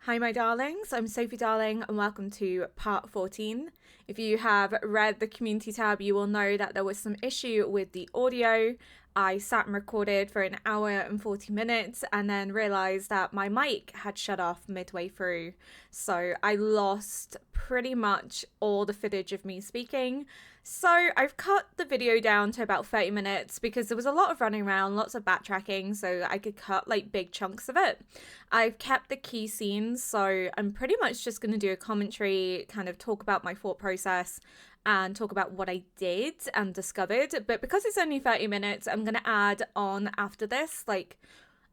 Hi my darlings, I'm Sophie Darling and welcome to part 14. If you have read the community tab, you will know that there was some issue with the audio. I sat and recorded for an hour and 40 minutes and then realised that my mic had shut off midway through. So I lost pretty much all the footage of me speaking. So I've cut the video down to about 30 minutes because there was a lot of running around, lots of backtracking, so I could cut like big chunks of it. I've kept the key scenes, so I'm pretty much just going to do a commentary, kind of talk about my thought process and talk about what I did and discovered. But because it's only 30 minutes, I'm going to add on after this, like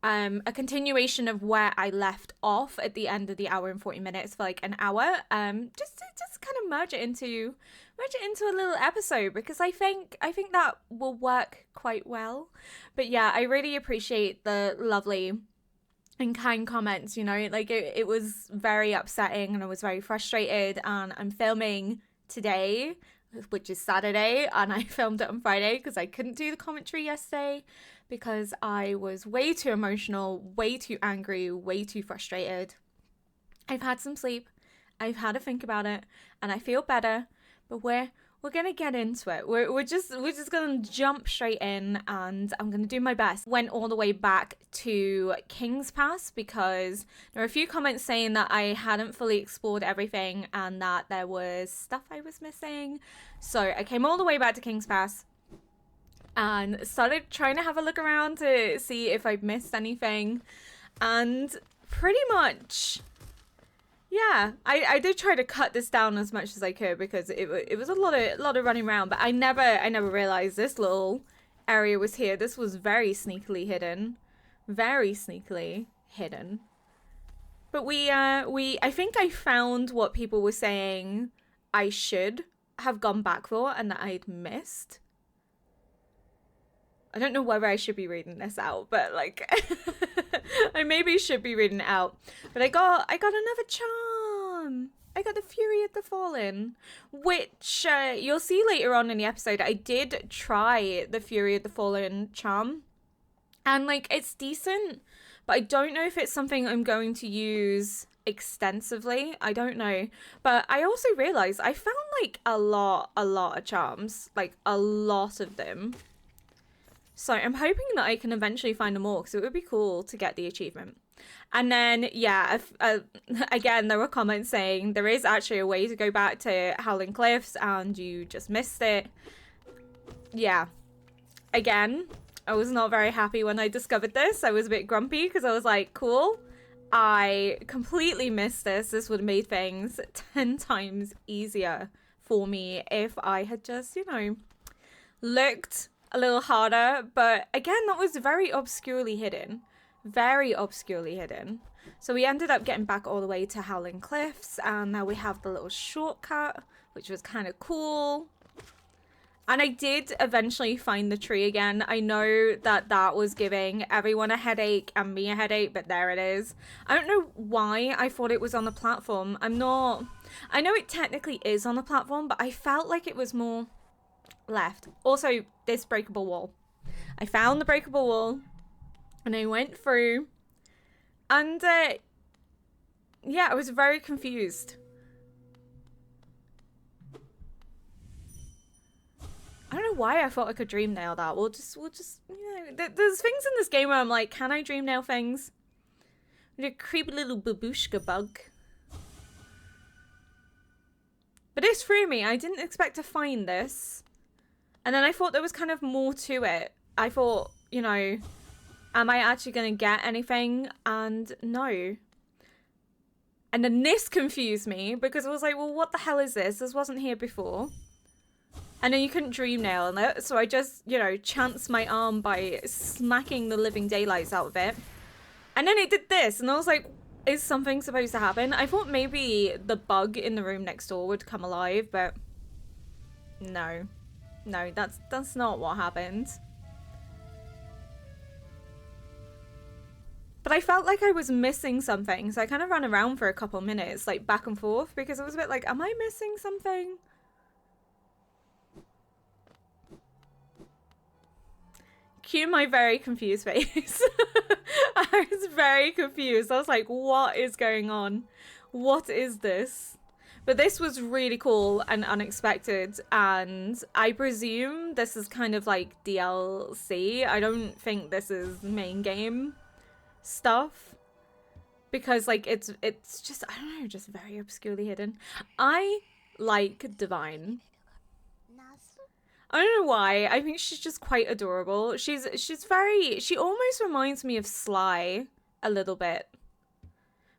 a continuation of where I left off at the end of the hour and 40 minutes for like an hour, just to kind of merge it into a little episode, because I think that will work quite well. But yeah, I really appreciate the lovely and kind comments, you know, like it was very upsetting and I was very frustrated, and I'm filming today, which is Saturday, and I filmed it on Friday because I couldn't do the commentary yesterday because I was way too emotional, way too angry, way too frustrated. I've had some sleep, I've had to think about it, and I feel better, but we're gonna get into it. We're just gonna jump straight in, and I'm gonna do my best. Went all the way back to King's Pass because there were a few comments saying that I hadn't fully explored everything and that there was stuff I was missing. So I came all the way back to King's Pass and started trying to have a look around to see if I'd missed anything, and pretty much, yeah, I did try to cut this down as much as I could because it was a lot of running around, but I never realized this little area was here. This was very sneakily hidden. But I think I found what people were saying I should have gone back for and that I'd missed. I don't know whether I should be reading this out, but like I maybe should be reading it out. But I got another charm. I got the Fury of the Fallen, which you'll see later on in the episode. I did try the Fury of the Fallen charm, and like it's decent, but I don't know if it's something I'm going to use extensively. I don't know. But I also realized I found like a lot of charms, like a lot of them. So I'm hoping that I can eventually find them all, because it would be cool to get the achievement. And then, yeah, again, there were comments saying there is actually a way to go back to Howling Cliffs and you just missed it. Yeah. Again, I was not very happy when I discovered this. I was a bit grumpy because I was like, cool, I completely missed this. This would have made things 10 times easier for me if I had just, you know, looked a little harder. But again, that was very obscurely hidden. So we ended up getting back all the way to Howling Cliffs, and now we have the little shortcut, which was kind of cool. And I did eventually find the tree again. I know that was giving everyone a headache and me a headache, but there it is. I don't know why I thought it was on the platform. I know it technically is on the platform, but I felt like it was more left. Also, this breakable wall. I found the breakable wall and I went through, and yeah, I was very confused. I don't know why I thought I could dream nail that. We'll just, you know, there's things in this game where I'm like, can I dream nail things? A creepy little babushka bug. But this threw me. I didn't expect to find this. And then I thought there was kind of more to it. I thought, you know, am I actually going to get anything? And no. And then this confused me because I was like, well, what the hell is this? This wasn't here before. And then you couldn't dream nail it. So I just, you know, chanced my arm by smacking the living daylights out of it. And then it did this. And I was like, is something supposed to happen? I thought maybe the bug in the room next door would come alive, but no. No, that's not what happened. But I felt like I was missing something, so I kind of ran around for a couple minutes, like back and forth, because I was a bit like, am I missing something? cue my very confused face. I was very confused. I was like, what is going on? What is this? But this was really cool and unexpected, and I presume this is kind of like DLC. I don't think this is main game stuff, because like it's just, I don't know, just very obscurely hidden. I like Divine. I don't know why. I think she's just quite adorable. She almost reminds me of Sly a little bit.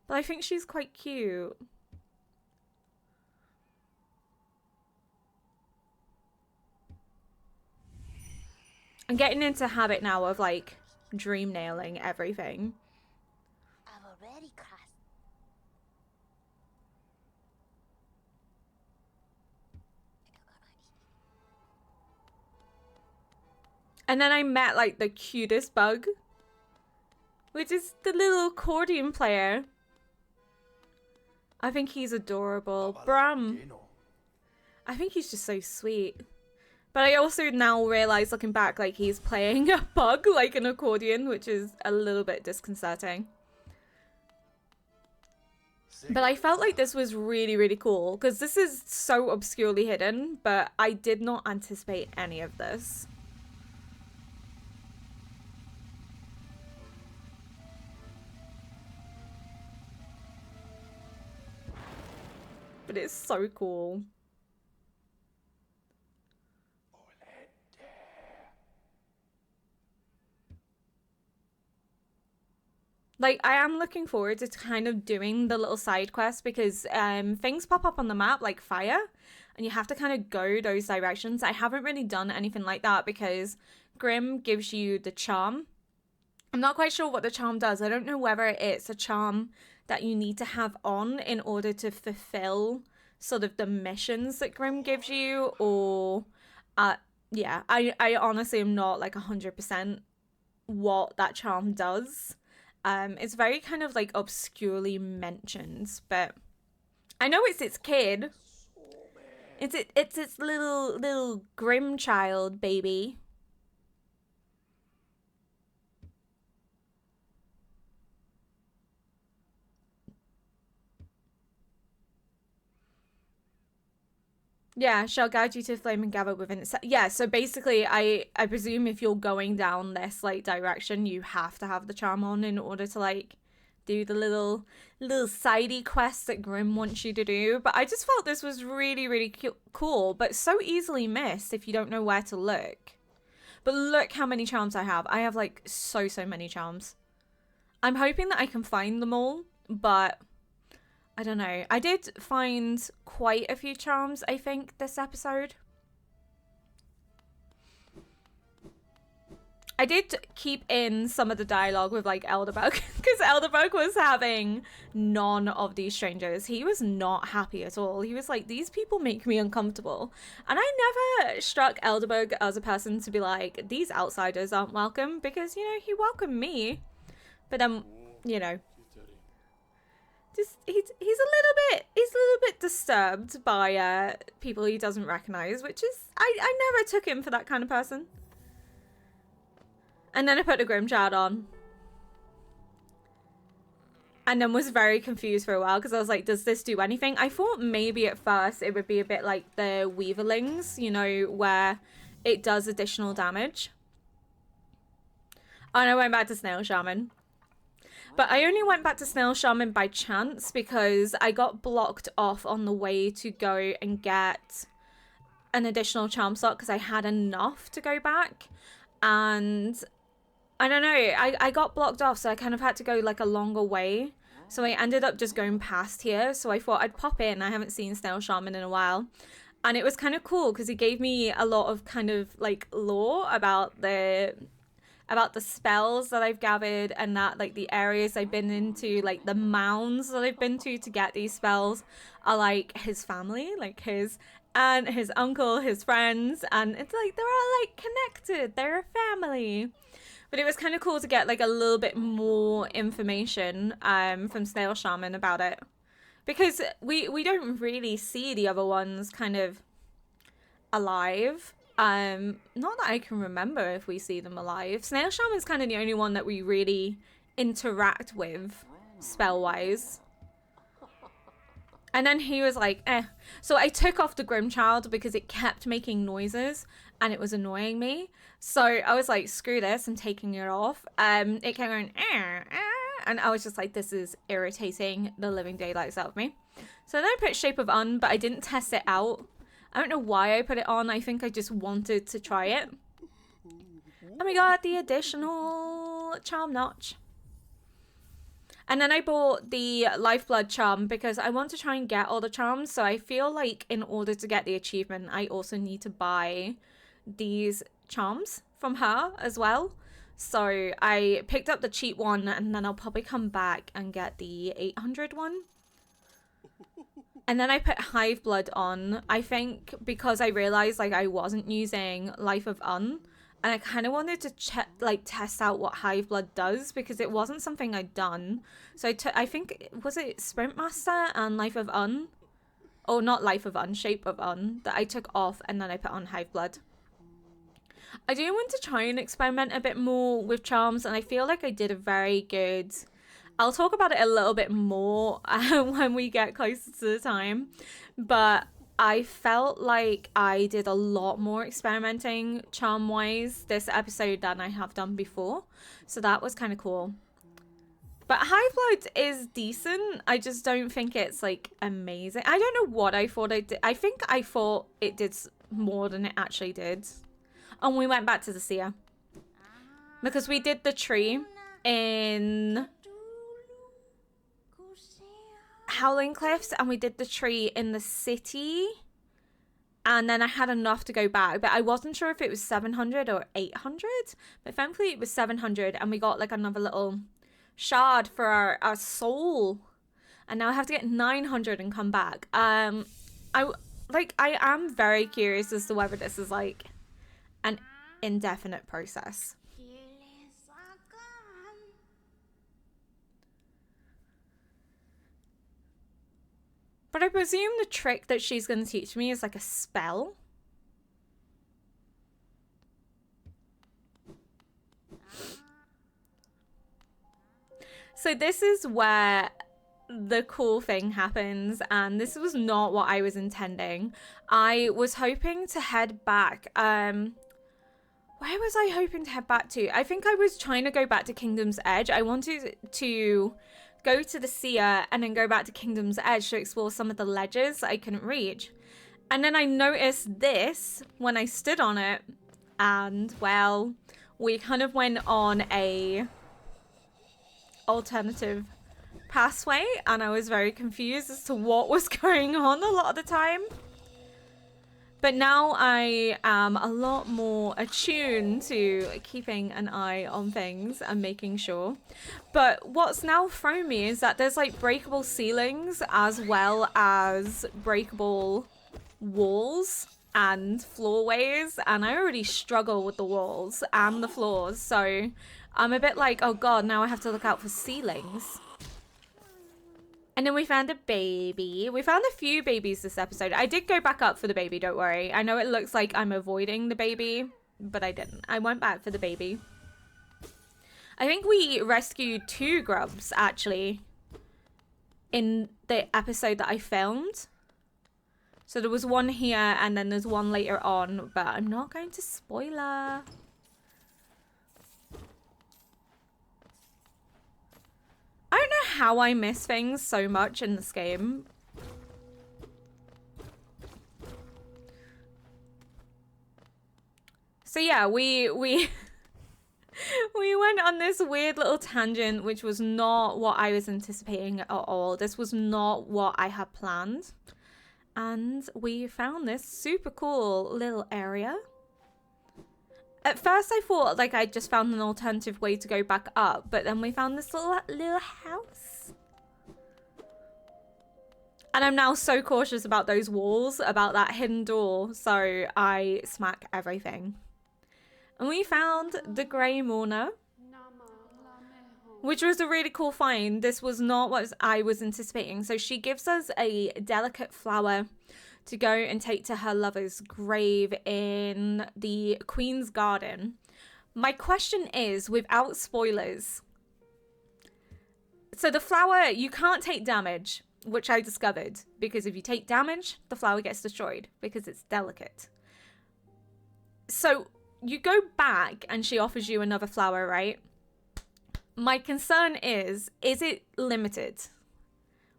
But I think she's quite cute. I'm getting into a habit now of like dream nailing everything. And then I met like the cutest bug, which is the little accordion player. I think he's adorable. Bram. I think he's just so sweet. But I also now realize, looking back, like he's playing a bug like an accordion, which is a little bit disconcerting. But I felt like this was really, really cool, because this is so obscurely hidden, but I did not anticipate any of this. But it's so cool. Like, I am looking forward to kind of doing the little side quests, because things pop up on the map like fire, and you have to kind of go those directions. I haven't really done anything like that because Grimm gives you the charm. I'm not quite sure what the charm does. I don't know whether it's a charm that you need to have on in order to fulfill sort of the missions that Grimm gives you, or yeah, I honestly am not like 100% what that charm does. It's very kind of like obscurely mentioned, but I know it's its kid. It's its little Grimm child baby. Yeah, shall guide you to flame and gather within it. Yeah, so basically, I presume if you're going down this like direction, you have to have the charm on in order to like do the little sidey quests that Grimm wants you to do. But I just felt this was really, really cool, but so easily missed if you don't know where to look. But look how many charms I have. I have like so many charms. I'm hoping that I can find them all, but I don't know. I did find quite a few charms, I think, this episode. I did keep in some of the dialogue with like Elderbug, because Elderbug was having none of these strangers. He was not happy at all. He was like, these people make me uncomfortable. And I never struck Elderbug as a person to be like, these outsiders aren't welcome, because, you know, he welcomed me. But then, you know, just he's a little bit disturbed by people he doesn't recognize, which is I never took him for that kind of person. And then I put the Grimm Child on, and then was very confused for a while because I was like, does this do anything? I thought maybe at first it would be a bit like the Weaverlings, you know, where it does additional damage. And I went back to Snail Shaman. But I only went back to Snail Shaman by chance because I got blocked off on the way to go and get an additional charm slot because I had enough to go back. And I don't know, I got blocked off, so I kind of had to go like a longer way. So I ended up just going past here. So I thought I'd pop in. I haven't seen Snail Shaman in a while. And it was kind of cool because he gave me a lot of kind of like lore about the spells that I've gathered, and that like the areas I've been into, like the mounds that I've been to get these spells are like his family, like his aunt, his uncle, his friends, and it's like they're all like connected, they're a family. But it was kind of cool to get like a little bit more information from Snail Shaman about it, because we don't really see the other ones kind of alive. Not that I can remember if we see them alive. Snail Shaman's kind of the only one that we really interact with spell-wise. And then he was like, eh. So I took off the Grimchild because it kept making noises and it was annoying me. So I was like, screw this, I'm taking it off. It kept going, and I was just like, this is irritating the living daylights out of me. So then I put Shape of Un, but I didn't test it out. I don't know why I put it on. I think I just wanted to try it. And we got the additional charm notch. And then I bought the Lifeblood charm because I want to try and get all the charms. So I feel like in order to get the achievement, I also need to buy these charms from her as well. So I picked up the cheap one and then I'll probably come back and get the 800 one. And then I put Hive Blood on, I think because I realized like I wasn't using Life of Un. And I kind of wanted to test out what Hive Blood does because it wasn't something I'd done. So I think, was it Sprint Master and Life of Un? Oh, not Life of Un, Shape of Un that I took off and then I put on Hive Blood. I do want to try and experiment a bit more with charms and I feel like I did a very good... I'll talk about it a little bit more when we get closer to the time. But I felt like I did a lot more experimenting charm-wise this episode than I have done before. So that was kind of cool. But Hive Blood is decent. I just don't think it's like amazing. I don't know what I thought it did. I think I thought it did more than it actually did. And we went back to the seer. Because we did the tree in Howling Cliffs and we did the tree in the city and then I had enough to go back, but I wasn't sure if it was 700 or 800, but thankfully it was 700 and we got like another little shard for our soul and now I have to get 900 and come back. I am very curious as to whether this is like an indefinite process. But I presume the trick that she's going to teach me is like a spell. So this is where the cool thing happens, and this was not what I was intending. I was hoping to head back. Where was I hoping to head back to? I think I was trying to go back to Kingdom's Edge. I wanted to go to the seer and then go back to Kingdom's Edge to explore some of the ledges I couldn't reach. And then I noticed this when I stood on it and, well, we kind of went on a alternative pathway and I was very confused as to what was going on a lot of the time. But now I am a lot more attuned to keeping an eye on things and making sure. But what's now thrown me is that there's like breakable ceilings as well as breakable walls and floorways. And I already struggle with the walls and the floors. So I'm a bit like, oh god, now I have to look out for ceilings. And then we found a baby. We found a few babies this episode. I did go back up for the baby, don't worry. I know it looks like I'm avoiding the baby, but I didn't. I went back for the baby. I think we rescued 2 grubs, actually, in the episode that I filmed. So there was one here, and then there's one later on, but I'm not going to spoiler. I don't know how I miss things so much in this game. So yeah, we we went on this weird little tangent, which was not what I was anticipating at all. This was not what I had planned. And we found this super cool little area. At first I thought like I just found an alternative way to go back up, but then we found this little house. And I'm now so cautious about those walls, about that hidden door, so I smack everything. And we found the Grey Mourner, which was a really cool find. This was not what I was anticipating. So she gives us a delicate flower to go and take to her lover's grave in the Queen's Garden. My question is, without spoilers, so the flower, you can't take damage, which I discovered, because if you take damage, the flower gets destroyed because it's delicate. So you go back and she offers you another flower, right? My concern is it limited?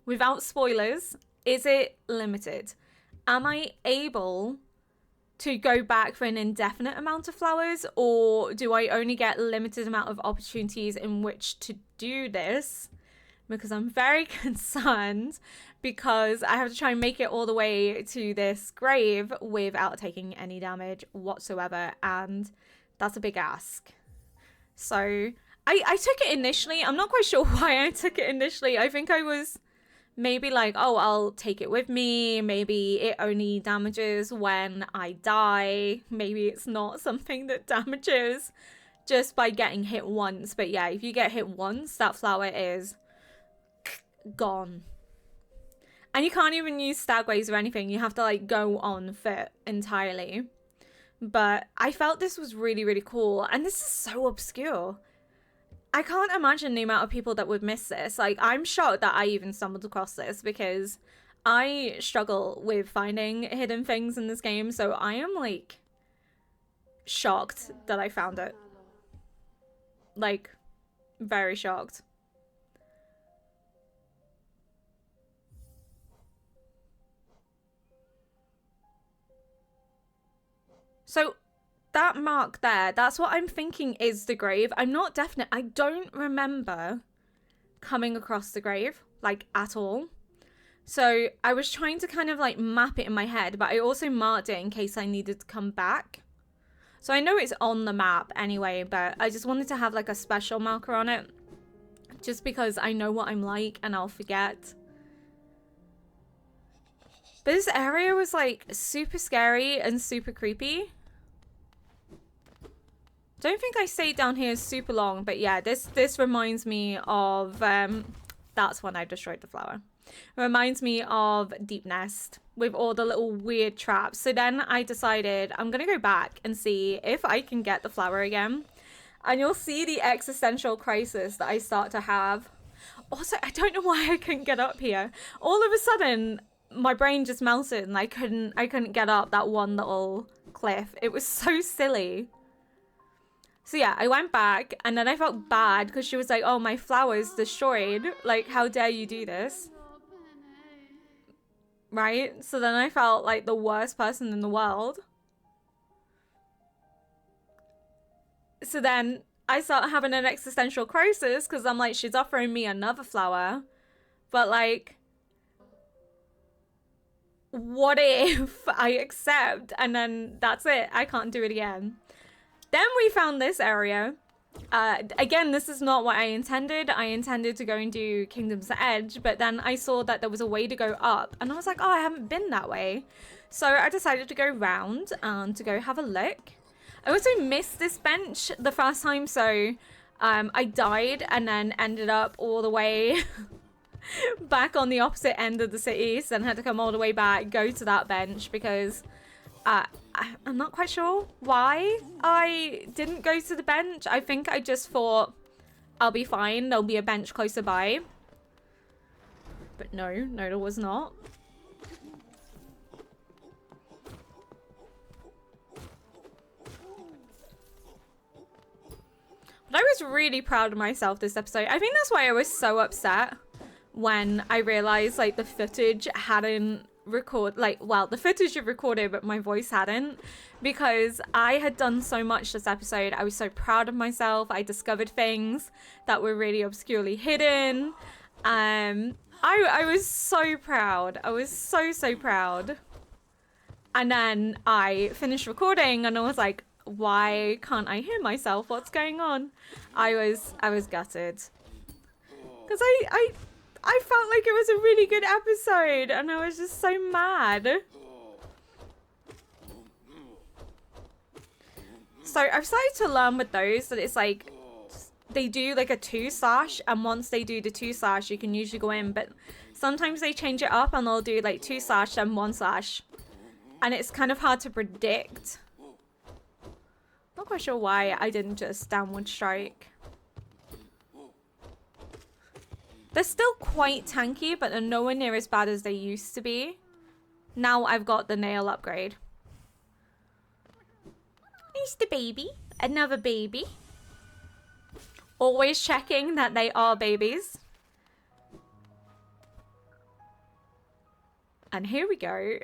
Without spoilers, is it limited? Am I able to go back for an indefinite amount of flowers, or do I only get a limited amount of opportunities in which to do this? Because I'm very concerned, because I have to try and make it all the way to this grave without taking any damage whatsoever, and that's a big ask. So I took it initially. I'm not quite sure why I took it initially. I think I was maybe like, oh, I'll take it with me. Maybe it only damages when I die. Maybe it's not something that damages just by getting hit once. But yeah, if you get hit once, that flower is gone. And you can't even use stagways or anything. You have to like go on foot entirely. But I felt this was really, really cool. And this is so obscure. I can't imagine the amount of people that would miss this. Like, I'm shocked that I even stumbled across this, because I struggle with finding hidden things in this game. So I am like shocked that I found it. Like, very shocked. So that mark there, that's what I'm thinking is the grave. I'm not definite. I don't remember coming across the grave, like, at all. So I was trying to kind of like map it in my head, but I also marked it in case I needed to come back. So I know it's on the map anyway, but I just wanted to have like a special marker on it, just because I know what I'm like and I'll forget. But this area was like super scary and super creepy. Don't think I stayed down here super long, but yeah, this reminds me of, that's when I destroyed the flower. It reminds me of Deep Nest with all the little weird traps. So then I decided I'm going to go back and see if I can get the flower again. And you'll see the existential crisis that I start to have. Also, I don't know why I couldn't get up here. All of a sudden, my brain just melted and I couldn't get up that one little cliff. It was so silly. So yeah, I went back and then I felt bad because she was like, oh, my flower's destroyed. Like, how dare you do this? Right? So then I felt like the worst person in the world. So then I start having an existential crisis because I'm like, she's offering me another flower. But like, what if I accept and then that's it? I can't do it again. Then we found this area. Again, this is not what I intended. I intended to go and do Kingdom's Edge, but then I saw that there was a way to go up, and I was like, oh, I haven't been that way. So I decided to go round and to go have a look. I also missed this bench the first time, so I died and then ended up all the way back on the opposite end of the city, so then had to come all the way back, go to that bench, because I'm not quite sure why I didn't go to the bench. I think I just thought I'll be fine. There'll be a bench closer by. But no, there was not. But I was really proud of myself this episode. I think that's why I was so upset when I realized like the footage hadn't the footage had recorded but my voice hadn't, because I had done so much this episode. I was so proud of myself. I discovered things that were really obscurely hidden. I was so proud. I was so proud. And then I finished recording and I was like, why can't I hear myself? What's going on? I was gutted because I felt like it was a really good episode and I was just so mad. So I've started to learn with those that it's like they do like a 2/, and once they do the 2/ you can usually go in, but sometimes they change it up and they'll do like 2/ and 1/. And it's kind of hard to predict. Not quite sure why I didn't just downward strike. They're still quite tanky, but they're nowhere near as bad as they used to be. Now I've got the nail upgrade. Here's the baby. Another baby. Always checking that they are babies. And here we go.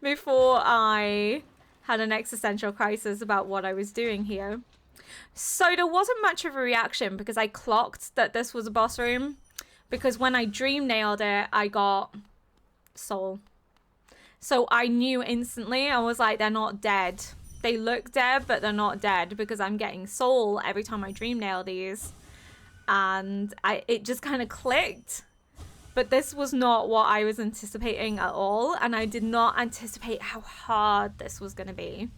Before I had an existential crisis about what I was doing here. So there wasn't much of a reaction because I clocked that this was a boss room. Because when I dream nailed it, I got soul. So I knew instantly. I was like, they're not dead. They look dead, but they're not dead because I'm getting soul every time I dream nail these. And it just kind of clicked. But this was not what I was anticipating at all. And I did not anticipate how hard this was going to be.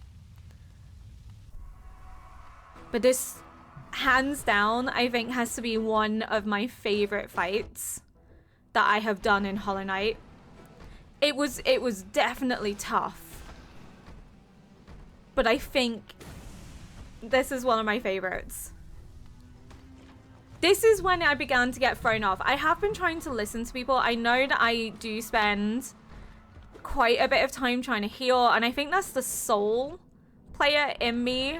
But this, hands down, I think has to be one of my favorite fights that I have done in Hollow Knight. It was definitely tough. But I think this is one of my favorites. This is when I began to get thrown off. I have been trying to listen to people. I know that I do spend quite a bit of time trying to heal. And I think that's the soul player in me.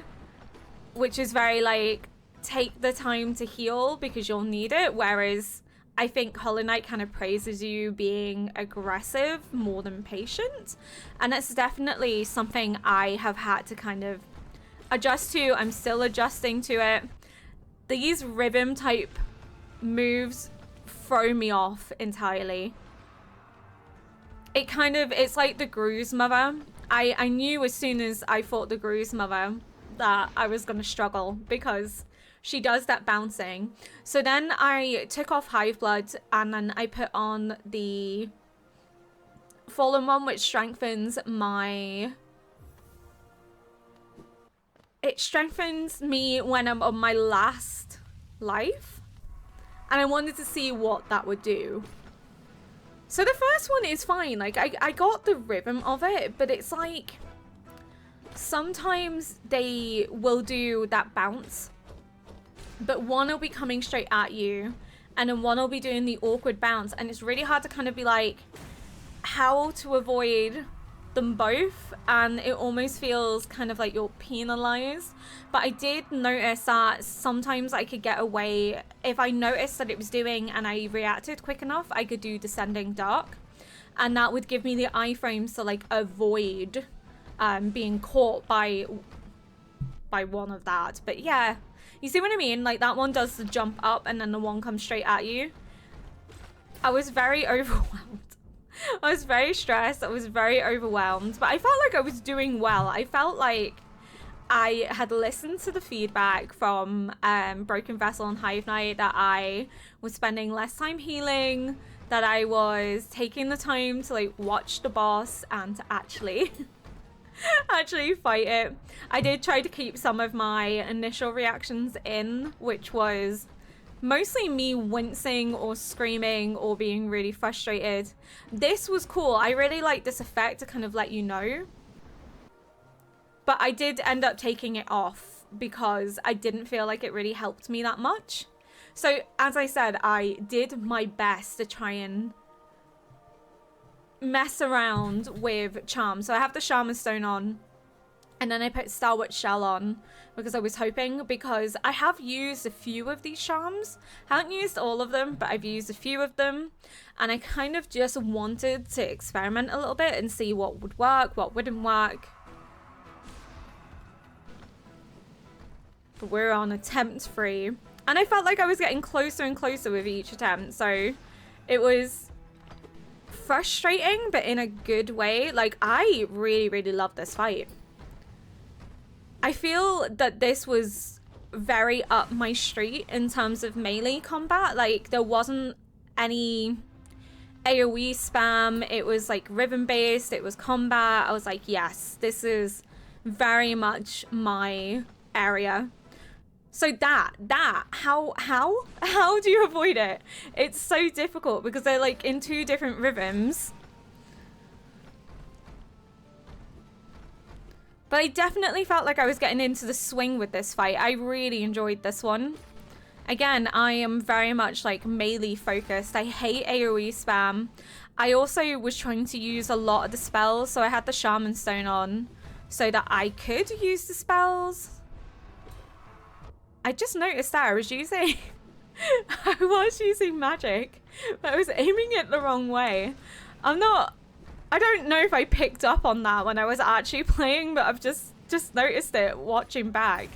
Which is very like, take the time to heal because you'll need it. Whereas I think Hollow Knight kind of praises you being aggressive more than patient. And that's definitely something I have had to kind of adjust to. I'm still adjusting to it. These rhythm type moves throw me off entirely. It's like the Gru's mother. I knew as soon as I fought the Gru's mother that I was going to struggle because she does that bouncing. So then I took off Hive Blood and then I put on the Fallen one, which strengthens my... It strengthens me when I'm on my last life. And I wanted to see what that would do. So the first one is fine. Like, I got the rhythm of it, but it's like... Sometimes they will do that bounce. But one will be coming straight at you. And then one will be doing the awkward bounce. And it's really hard to kind of be like... How to avoid them both, and it almost feels kind of like you're penalized. But I did notice that sometimes I could get away if I noticed that it was doing and I reacted quick enough. I could do descending dark, and that would give me the iframes to like avoid being caught by one of that. But yeah, you see what I mean? Like that one does the jump up and then the one comes straight at you. I was very overwhelmed. I was very stressed. I was very overwhelmed, but I felt like I was doing well. I felt like I had listened to the feedback from Broken Vessel and Hive Knight, that I was spending less time healing, that I was taking the time to like watch the boss and to actually fight it. I did try to keep some of my initial reactions in, which was mostly me wincing or screaming or being really frustrated. This was cool. I really like this effect to kind of let you know. But I did end up taking it off because I didn't feel like it really helped me that much. So as I said, I did my best to try and mess around with charms. So I have the Shaman Stone on. And then I put Starwatch Shell on because I was hoping, because I have used a few of these charms. I haven't used all of them, but I've used a few of them. And I kind of just wanted to experiment a little bit and see what would work, what wouldn't work. But we're on attempt 3. And I felt like I was getting closer and closer with each attempt. So it was frustrating, but in a good way. Like, I really, really love this fight. I feel that this was very up my street in terms of melee combat. Like, there wasn't any AoE spam. It was like rhythm based. It was combat. I was like, yes, this is very much my area. So how do you avoid it? It's so difficult because they're like in two different rhythms. But I definitely felt like I was getting into the swing with this fight. I really enjoyed this one. Again, I am very much like melee focused. I hate AoE spam. I also was trying to use a lot of the spells, so I had the Shaman Stone on so that I could use the spells. I just noticed that I was using magic, but I was aiming it the wrong way. I don't know if I picked up on that when I was actually playing, but I've just noticed it watching back.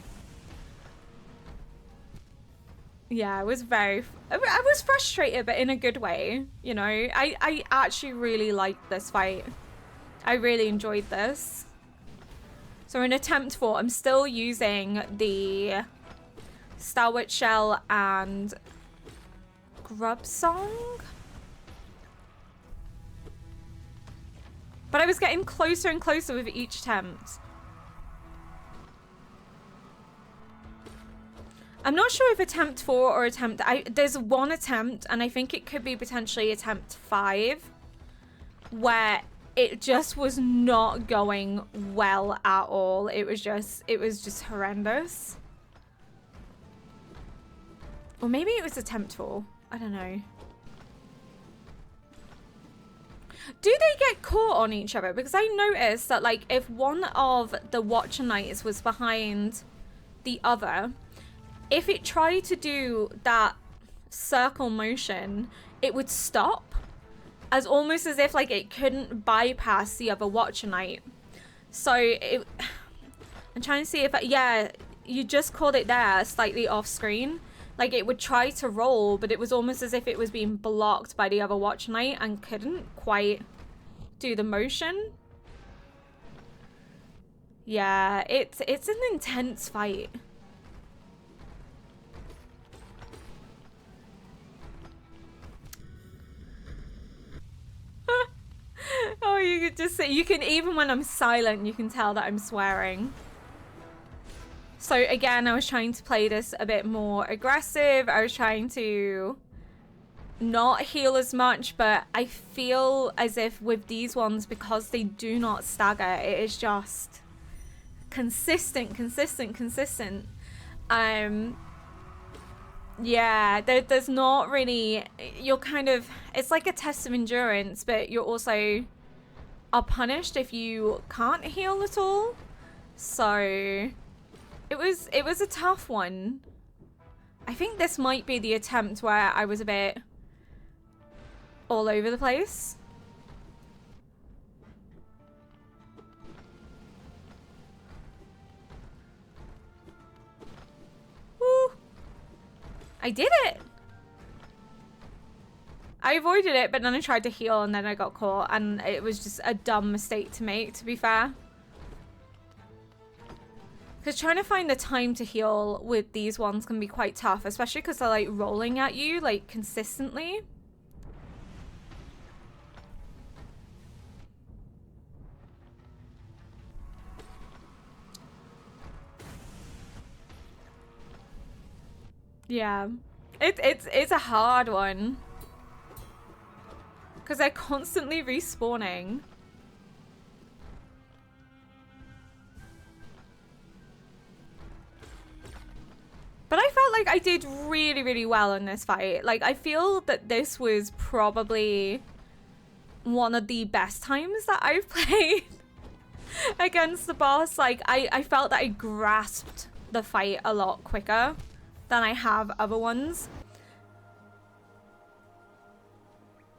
Yeah, I was frustrated, but in a good way. You know, I actually really liked this fight. I really enjoyed this. So in attempt 4, I'm still using the Starwitch Shell and Grub Song. But I was getting closer and closer with each attempt. I'm not sure if attempt 4 or attempt... there's one attempt, and I think it could be potentially attempt 5, where it just was not going well at all. It was just horrendous. Or maybe it was attempt 4. I don't know. Do they get caught on each other? Because I noticed that, like, if one of the Watcher Knights was behind the other, if it tried to do that circle motion, it would stop. As almost as if, like, it couldn't bypass the other Watcher Knight. So, I'm trying to see if... yeah, you just called it there, slightly off screen. Like, it would try to roll, but it was almost as if it was being blocked by the other Watcher Knight and couldn't quite do the motion. Yeah, it's an intense fight. Oh, you could just say, you can, even when I'm silent, you can tell that I'm swearing. So again, I was trying to play this a bit more aggressive. I was trying to not heal as much, but I feel as if with these ones, because they do not stagger, it is just consistent. Yeah, there's not really, you're kind of, it's like a test of endurance, but you're also are punished if you can't heal at all. So it was a tough one. I think this might be the attempt where I was a bit all over the place. Woo! I did it! I avoided it, but then I tried to heal and then I got caught, and it was just a dumb mistake to make, to be fair. Because trying to find the time to heal with these ones can be quite tough, especially because they're like rolling at you like consistently. Yeah, it's a hard one because they're constantly respawning. But I felt like I did really, really well in this fight. Like, I feel that this was probably one of the best times that I've played against the boss. Like, I felt that I grasped the fight a lot quicker than I have other ones.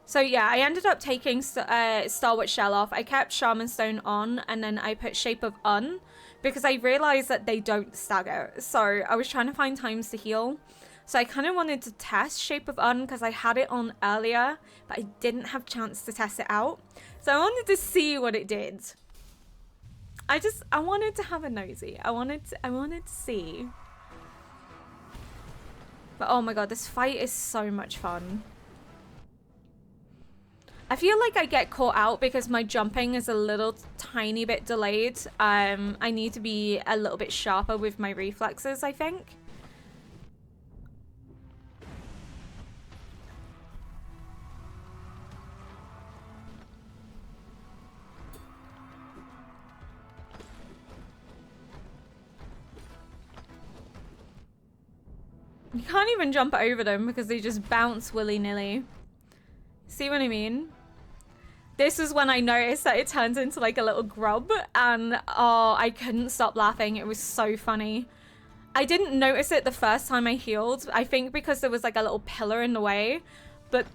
So yeah, I ended up taking Starwitch Shell off. I kept Shaman Stone on, and then I put Shape of Un, because I realized that they don't stagger. So I was trying to find times to heal. So I kind of wanted to test Shape of Un because I had it on earlier, but I didn't have a chance to test it out. So I wanted to see what it did. I wanted to have a nosy. I wanted to see. But oh my god, this fight is so much fun. I feel like I get caught out because my jumping is a little tiny bit delayed. I need to be a little bit sharper with my reflexes, I think. You can't even jump over them because they just bounce willy-nilly. See what I mean? This is when I noticed that it turns into like a little grub, and oh, I couldn't stop laughing. It was so funny. I didn't notice it the first time I healed. I think because there was like a little pillar in the way, but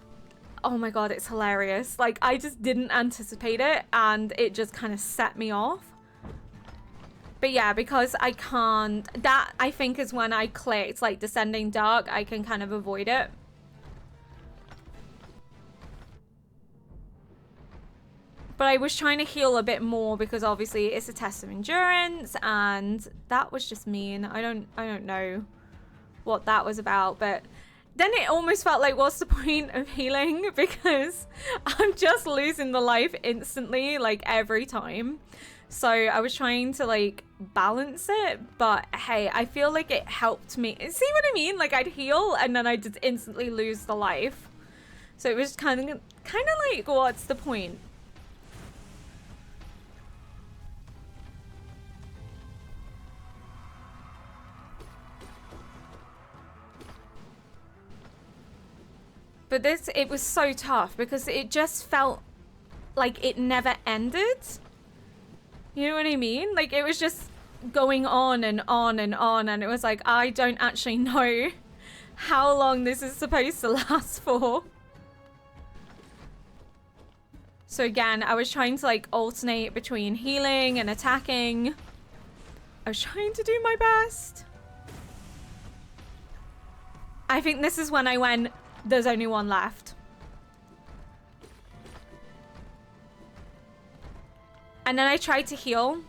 oh my god, it's hilarious. Like, I just didn't anticipate it, and it just kind of set me off. But yeah, because I can't, that I think is when I clicked like Descending Dark, I can kind of avoid it. But I was trying to heal a bit more because obviously it's a test of endurance, and that was just mean. I don't know what that was about, but then it almost felt like, what's the point of healing? Because I'm just losing the life instantly, like every time. So I was trying to like balance it, but hey, I feel like it helped me. See what I mean? Like, I'd heal and then I'd just instantly lose the life. So it was kind of like, what's the point? But this, it was so tough because it just felt like it never ended. You know what I mean? Like, it was just going on and on and on, and it was like, I don't actually know how long this is supposed to last for. So again, I was trying to like alternate between healing and attacking. I was trying to do my best. I think this is when I went, there's only one left. And then I tried to heal.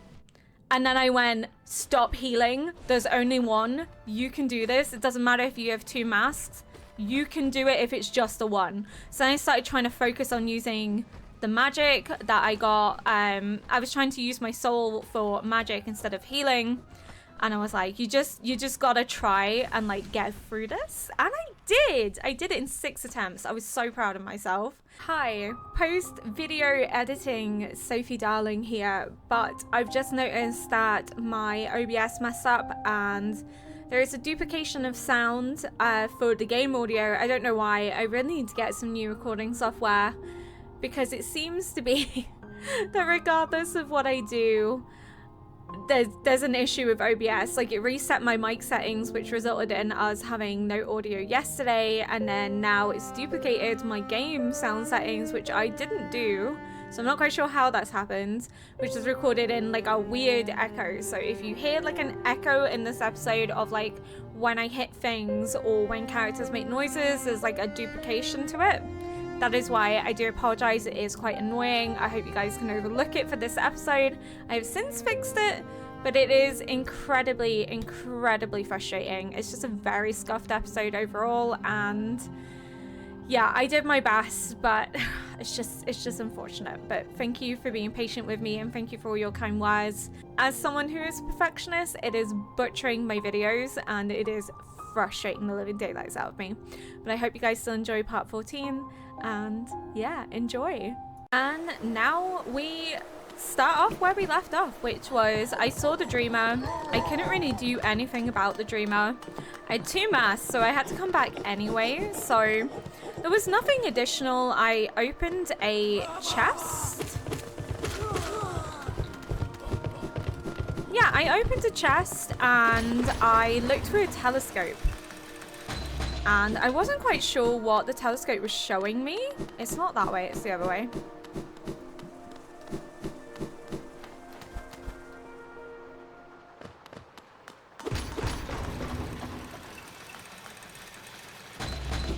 And then I went, stop healing. There's only one. You can do this. It doesn't matter if you have 2 masks. You can do it if it's just the one. So then I started trying to focus on using the magic that I got. I was trying to use my soul for magic instead of healing. And I was like, you just gotta try and like get through this. And I did it in 6 attempts. I was so proud of myself. Hi, post video editing Sophie Darling here, but I've just noticed that my OBS messed up and there is a duplication of sound for the game audio. I don't know why. I really need to get some new recording software because it seems to be that regardless of what I do, there's an issue with OBS. Like, it reset my mic settings, which resulted in us having no audio yesterday, and then now it's duplicated my game sound settings, which I didn't do. So I'm not quite sure how that's happened, which is recorded in like a weird echo. So if you hear like an echo in this episode of like when I hit things or when characters make noises, there's like a duplication to it. That is why. I do apologize. It is quite annoying. I hope you guys can overlook it for this episode. I have since fixed it, but it is incredibly frustrating. It's just a very scuffed episode overall, and yeah, I did my best, but it's just unfortunate. But thank you for being patient with me, and thank you for all your kind words. As someone who is a perfectionist, it is butchering my videos, and it is frustrating the living daylights out of me. But I hope you guys still enjoy part 14, and yeah, enjoy. And now we start off where we left off, which was I saw the dreamer. I couldn't really do anything about the dreamer. I had 2 masks, so I had to come back anyway. So there was nothing additional. I opened a chest. Yeah, I opened a chest and I looked through a telescope. And I wasn't quite sure what the telescope was showing me. It's not that way, it's the other way.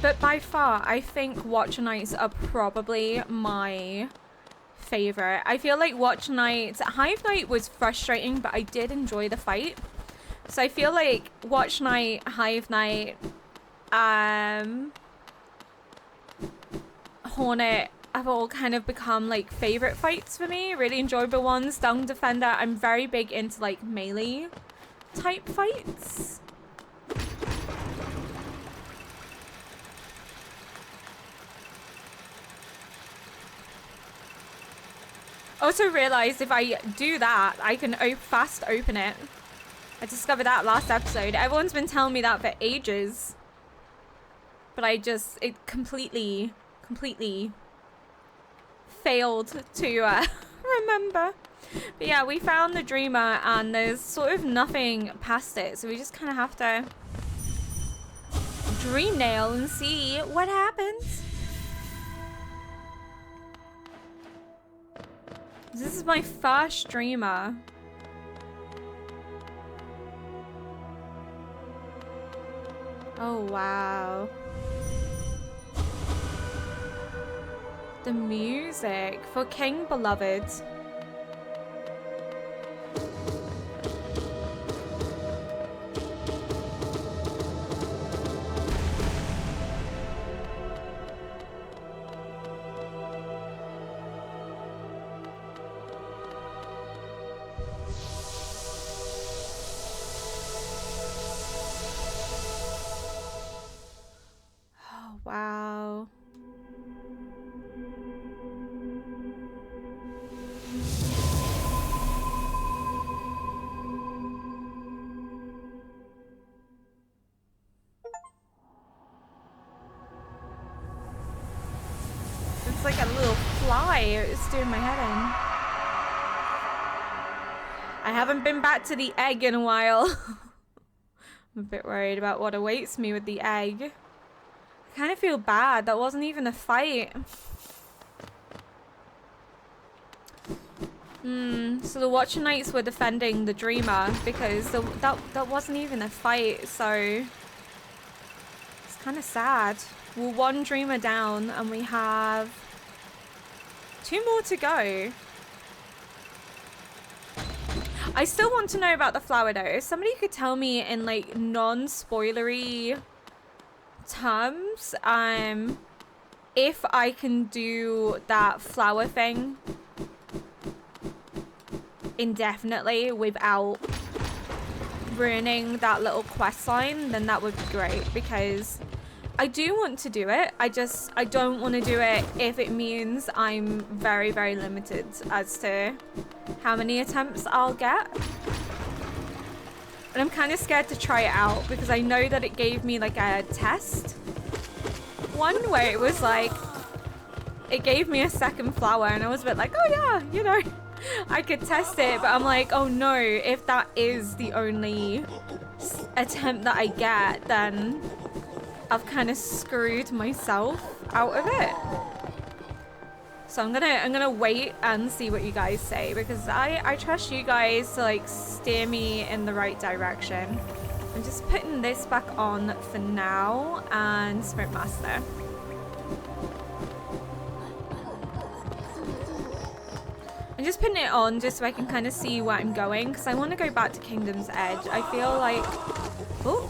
But by far, I think Watcher Knights are probably my favorite. I feel like Watcher Knight, Hive Knight was frustrating, but I did enjoy the fight. So I feel like Watcher Knight, Hive Knight, Hornet have all kind of become like favorite fights for me, really enjoyable ones. Dung Defender, I'm very big into like melee type fights. Also realized if I do that, I can fast open it. I discovered that last episode. Everyone's been telling me that for ages. but it completely failed to remember. But yeah, we found the dreamer and there's sort of nothing past it, so we just kind of have to dream nail and see what happens. This is my first dreamer. Oh wow. The music for King Beloved. Oh wow. It's like a little fly. It's doing my head in. I haven't been back to the egg in a while. I'm a bit worried about what awaits me with the egg. I kind of feel bad. That wasn't even a fight. So the Watcher Knights were defending the Dreamer because that wasn't even a fight, so it's kind of sad. We're one Dreamer down and we have 2 more to go. I still want to know about the flower though. If somebody could tell me in like non-spoilery terms, if I can do that flower thing indefinitely without ruining that little quest line, then that would be great, because I do want to do it. I don't want to do it if it means I'm very, very limited as to how many attempts I'll get. And I'm kind of scared to try it out because I know that it gave me like a test one where it was like, it gave me a second flower and I was a bit like, oh yeah, you know, I could test it, but I'm like, oh no, if that is the only attempt that I get, then I've kind of screwed myself out of it. So I'm gonna wait and see what you guys say, because I trust you guys to like steer me in the right direction. I'm just putting this back on for now and Sprint Master. I'm just putting it on just so I can kind of see where I'm going, because I want to go back to Kingdom's Edge. I feel like, oh,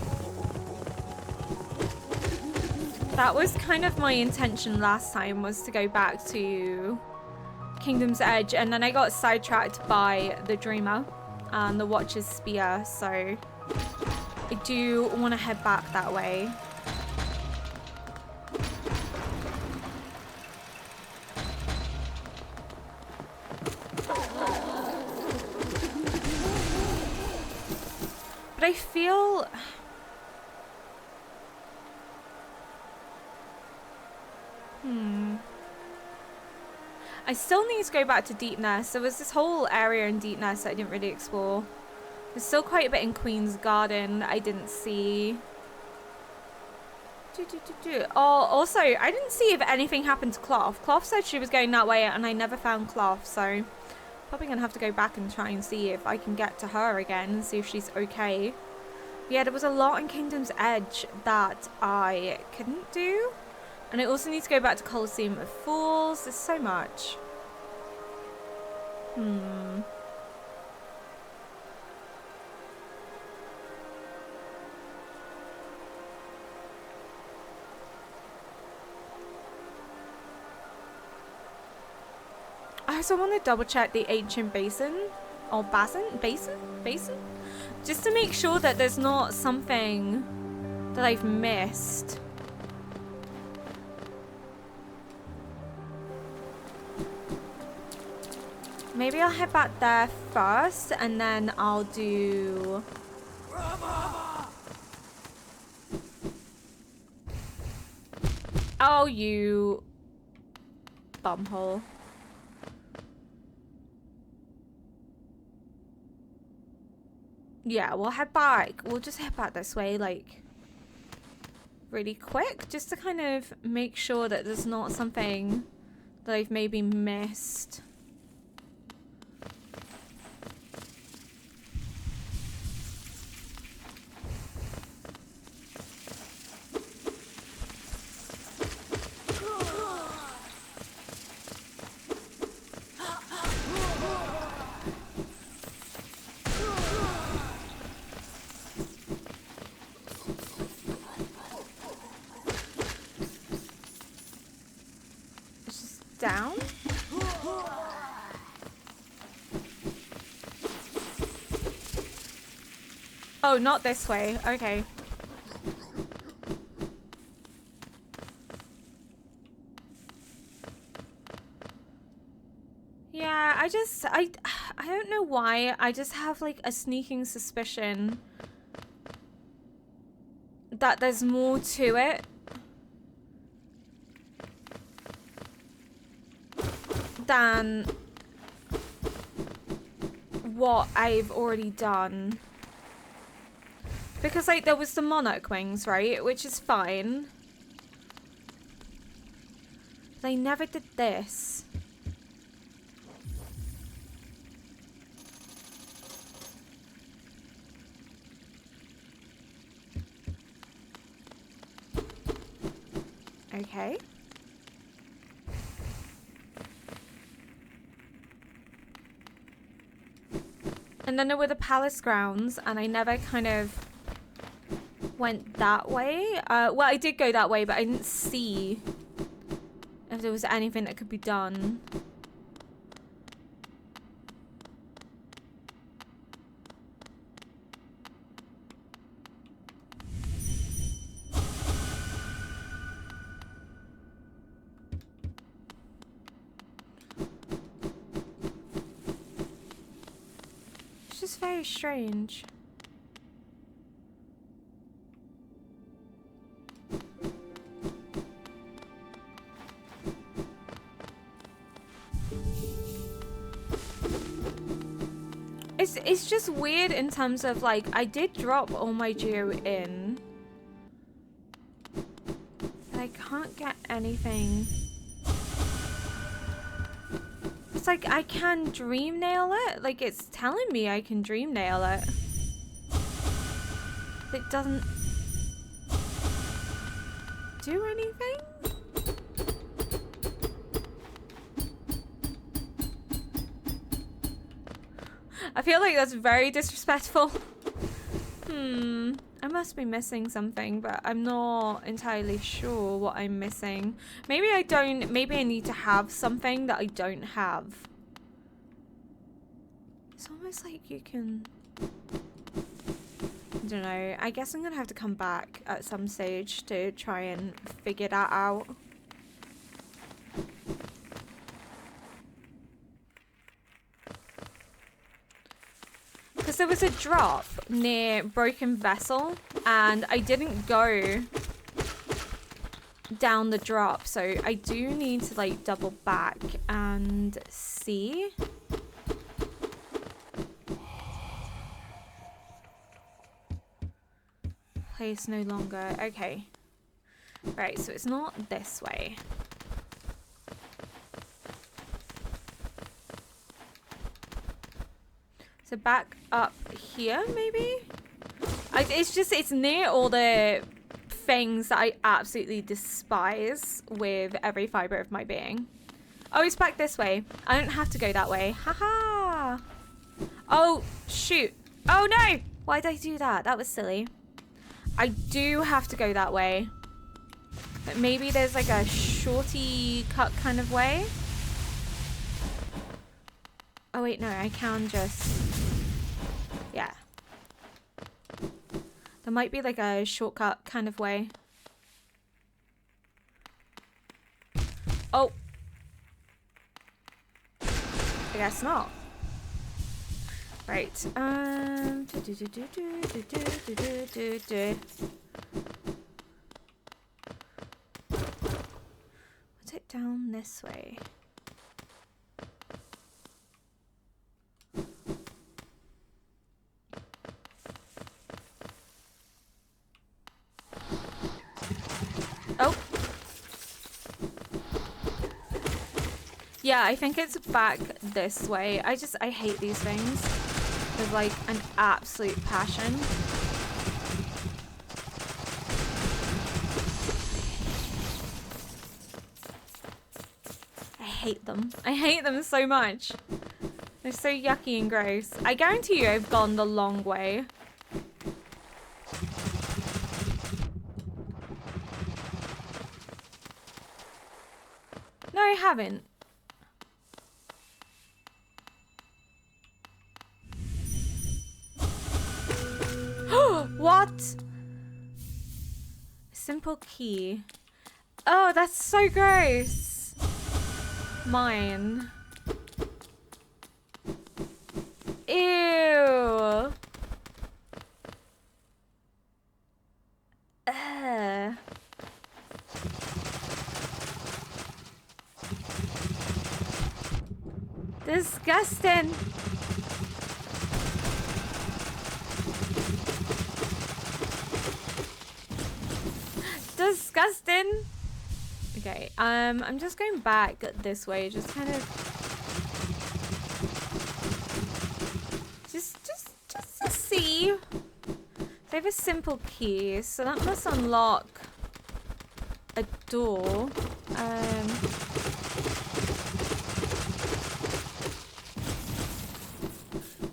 that was kind of my intention last time, was to go back to Kingdom's Edge, and then I got sidetracked by the Dreamer and the Watcher's Spear, so I do want to head back that way. But I feel... I still need to go back to Deepness. There was this whole area in Deepness that I didn't really explore. There's still quite a bit in Queen's Garden that I didn't see. Oh, also, I didn't see if anything happened to Cloth. Cloth said she was going that way and I never found Cloth, so probably gonna have to go back and try and see if I can get to her again and see if she's okay. But yeah, there was a lot in Kingdom's Edge that I couldn't do. And I also need to go back to Colosseum of Fools. There's so much. I also want to double check the ancient basin. Or basin? Just to make sure that there's not something that I've missed. Maybe I'll head back there first, and then I'll do... Oh, you bumhole. Yeah, we'll head back. We'll just head back this way, like, really quick, just to kind of make sure that there's not something that I've maybe missed. Down. Oh, not this way. Okay. Yeah, I don't know why. I just have like a sneaking suspicion that there's more to it than what I've already done. Because like there was the monarch wings, right? Which is fine. They never did this. Okay. And then there were the palace grounds, and I never kind of went that way. Well, I did go that way, but I didn't see if there was anything that could be done. It's just very strange. It's just weird in terms of like I did drop all my geo in. I can't get anything. It's like I can dream nail it. Like it's telling me I can dream nail it. It doesn't do anything. I feel like that's very disrespectful. I must be missing something, but I'm not entirely sure what I'm missing. Maybe I don't, maybe I need to have something that I don't have. It's almost like you can, I don't know. I guess I'm gonna have to come back at some stage to try and figure that out. Because there was a drop near Broken Vessel, and I didn't go down the drop, so I do need to like double back and see. Place no longer. Okay. Right, so it's not this way. So back up here, maybe? It's near all the things that I absolutely despise with every fiber of my being. Oh, it's back this way. I don't have to go that way. Haha. Oh, shoot. Oh, no. Why did I do that? That was silly. I do have to go that way. But maybe there's like a shorty cut kind of way. Oh, wait, no. I can just... Yeah. There might be like a shortcut kind of way. Oh. I guess not. Right. this way. Oh. Yeah, I think it's back this way. I hate these things with like an absolute passion. I hate them. I hate them so much. They're so yucky and gross. I guarantee you I've gone the long way. No, I haven't. What? Simple key. Oh, that's so gross. Mine. Ew. Disgusting. Disgusting. Okay, I'm just going back this way, just kind of just to see. They have a simple key, so that must unlock a door.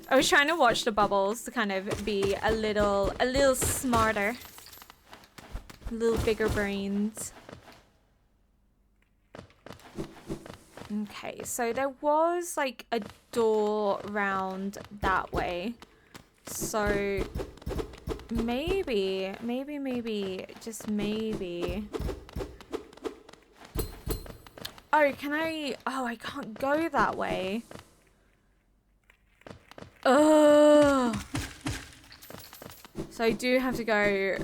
I was trying to watch the bubbles to kind of be a little smarter. A little bigger brains. Okay, so there was like a door round that way. So maybe, just maybe. Oh, can I? Oh, I can't go that way. Ugh. So I do have to go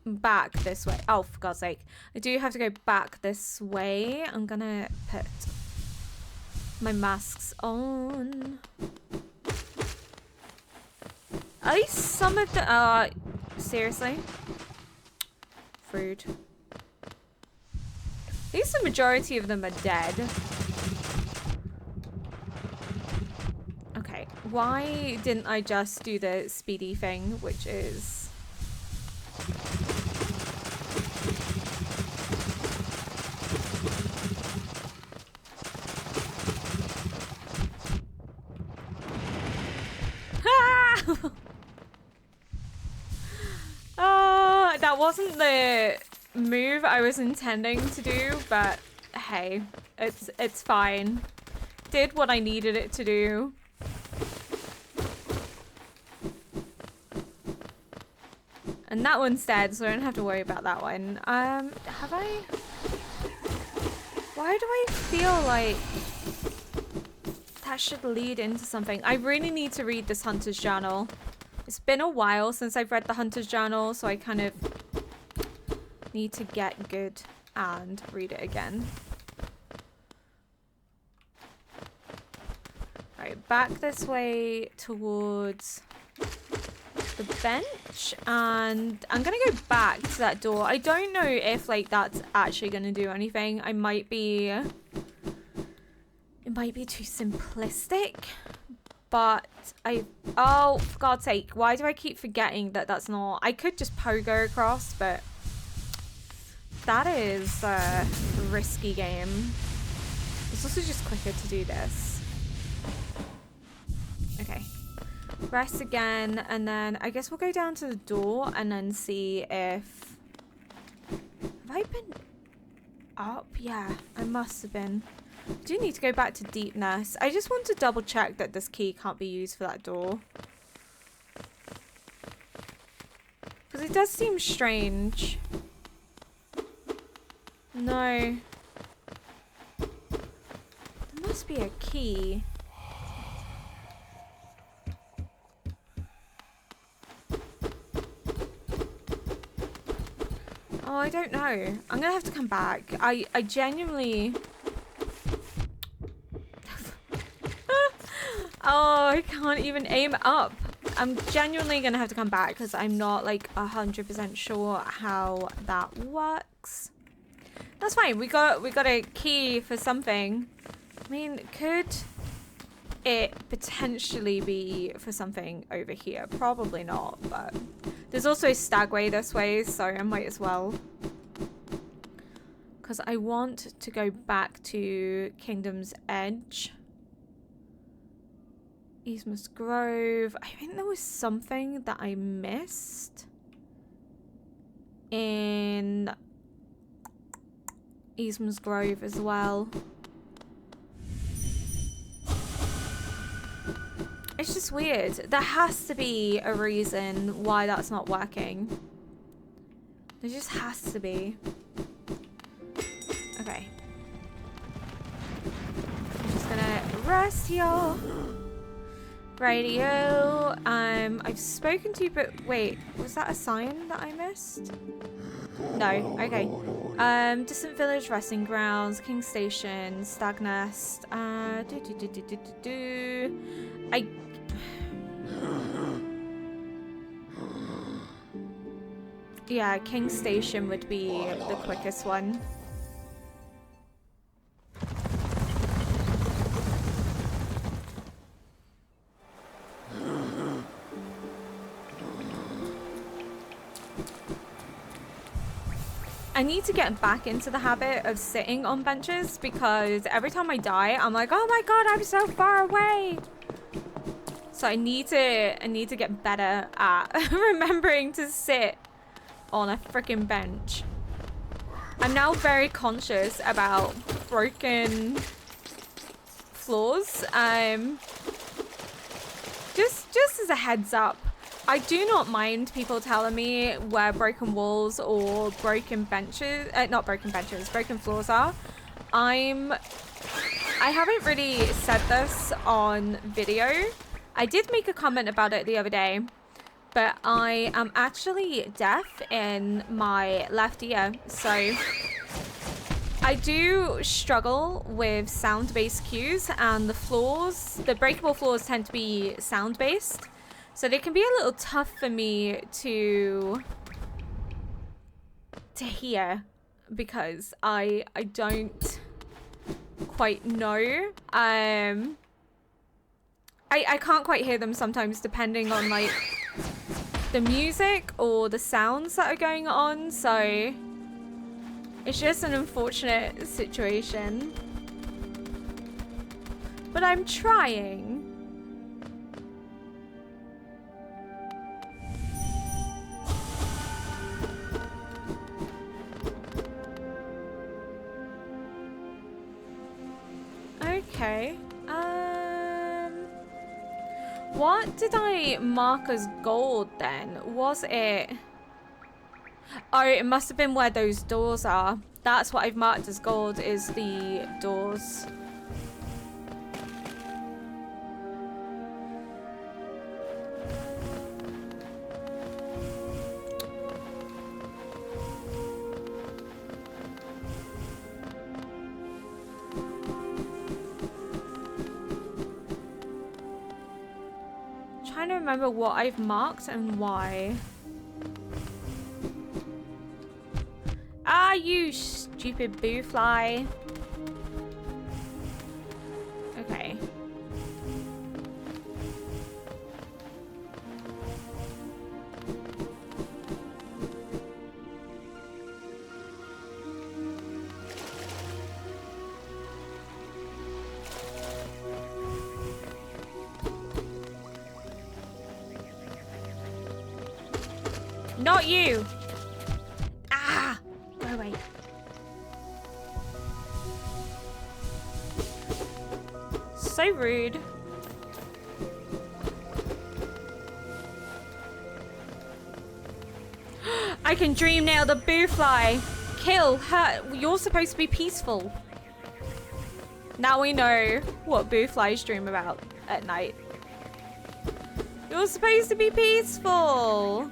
back this way. Oh, for God's sake. I do have to go back this way. I'm gonna put my masks on. At least some of the... seriously? Fruit. At least the majority of them are dead. Okay, why didn't I just do the speedy thing, which is... that wasn't the move I was intending to do, but hey, it's fine. Did what I needed it to do. And that one's dead, so I don't have to worry about that one. Have I? Why do I feel like that should lead into something? I really need to read this Hunter's Journal. It's been a while since I've read the Hunter's Journal, so I kind of need to get good and read it again. Right, back this way towards the bench, and I'm gonna go back to that door. I don't know if like that's actually gonna do anything. It might be too simplistic, but oh, for God's sake, why do I keep forgetting that that's not... I could just pogo across, but that is a risky game. It's also just quicker to do this. Okay. Rest again, and then I guess we'll go down to the door and then see if... Have I been up? Yeah, I must have been. I do need to go back to deepness. I just want to double check that this key can't be used for that door. Because it does seem strange. No. There must be a key. Oh, I don't know. I'm gonna have to come back. I genuinely... Oh, I can't even aim up. I'm genuinely gonna have to come back because I'm not like 100% sure how that works. That's fine. We got a key for something. I mean, could it potentially be for something over here? Probably not, but there's also a stagway this way, so I might as well. Because I want to go back to Kingdom's Edge. Eastman's Grove. I think there was something that I missed in Eastman's Grove as well. It's just weird. There has to be a reason why that's not working. There just has to be. Okay. I'm just gonna rest here. Radio. I've spoken to you, but wait, was that a sign that I missed? No. Okay. Distant village, resting grounds, King Station, Stag Nest. Yeah, King Station would be the quickest one. I need to get back into the habit of sitting on benches because every time I die, I'm like, oh my god, I'm so far away. So I need to get better at remembering to sit on a freaking bench. I'm now very conscious about broken floors. Just as a heads up, I do not mind people telling me where broken walls or broken benches, not broken benches, broken floors are. I haven't really said this on video. I did make a comment about it the other day, but I am actually deaf in my left ear, so I do struggle with sound-based cues, and the breakable floors tend to be sound-based. So they can be a little tough for me to hear because I don't quite know. I can't quite hear them sometimes depending on like the music or the sounds that are going on. So it's just an unfortunate situation. But I'm trying. Okay. What did I mark as gold then? Was it... Oh, it must have been where those doors are. That's what I've marked as gold, is the doors. Trying to remember what I've marked and why. Ah, you stupid boo fly. Okay. Not you! Ah! Go away. So rude. I can dream nail the boo fly. Kill her. You're supposed to be peaceful. Now we know what boo flies dream about at night. You're supposed to be peaceful.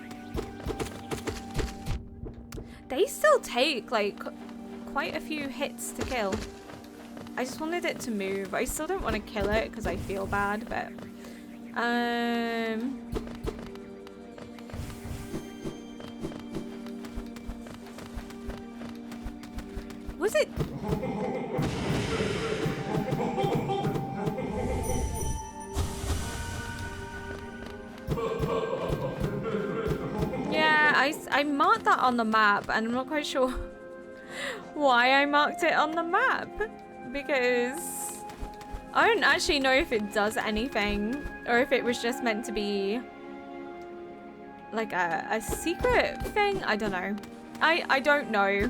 They still take like quite a few hits to kill. I just wanted it to move. I still don't want to kill it because I feel bad, but was it? Yeah, I marked that on the map, and I'm not quite sure why I marked it on the map, because I don't actually know if it does anything or if it was just meant to be like a secret thing. I don't know. I don't know.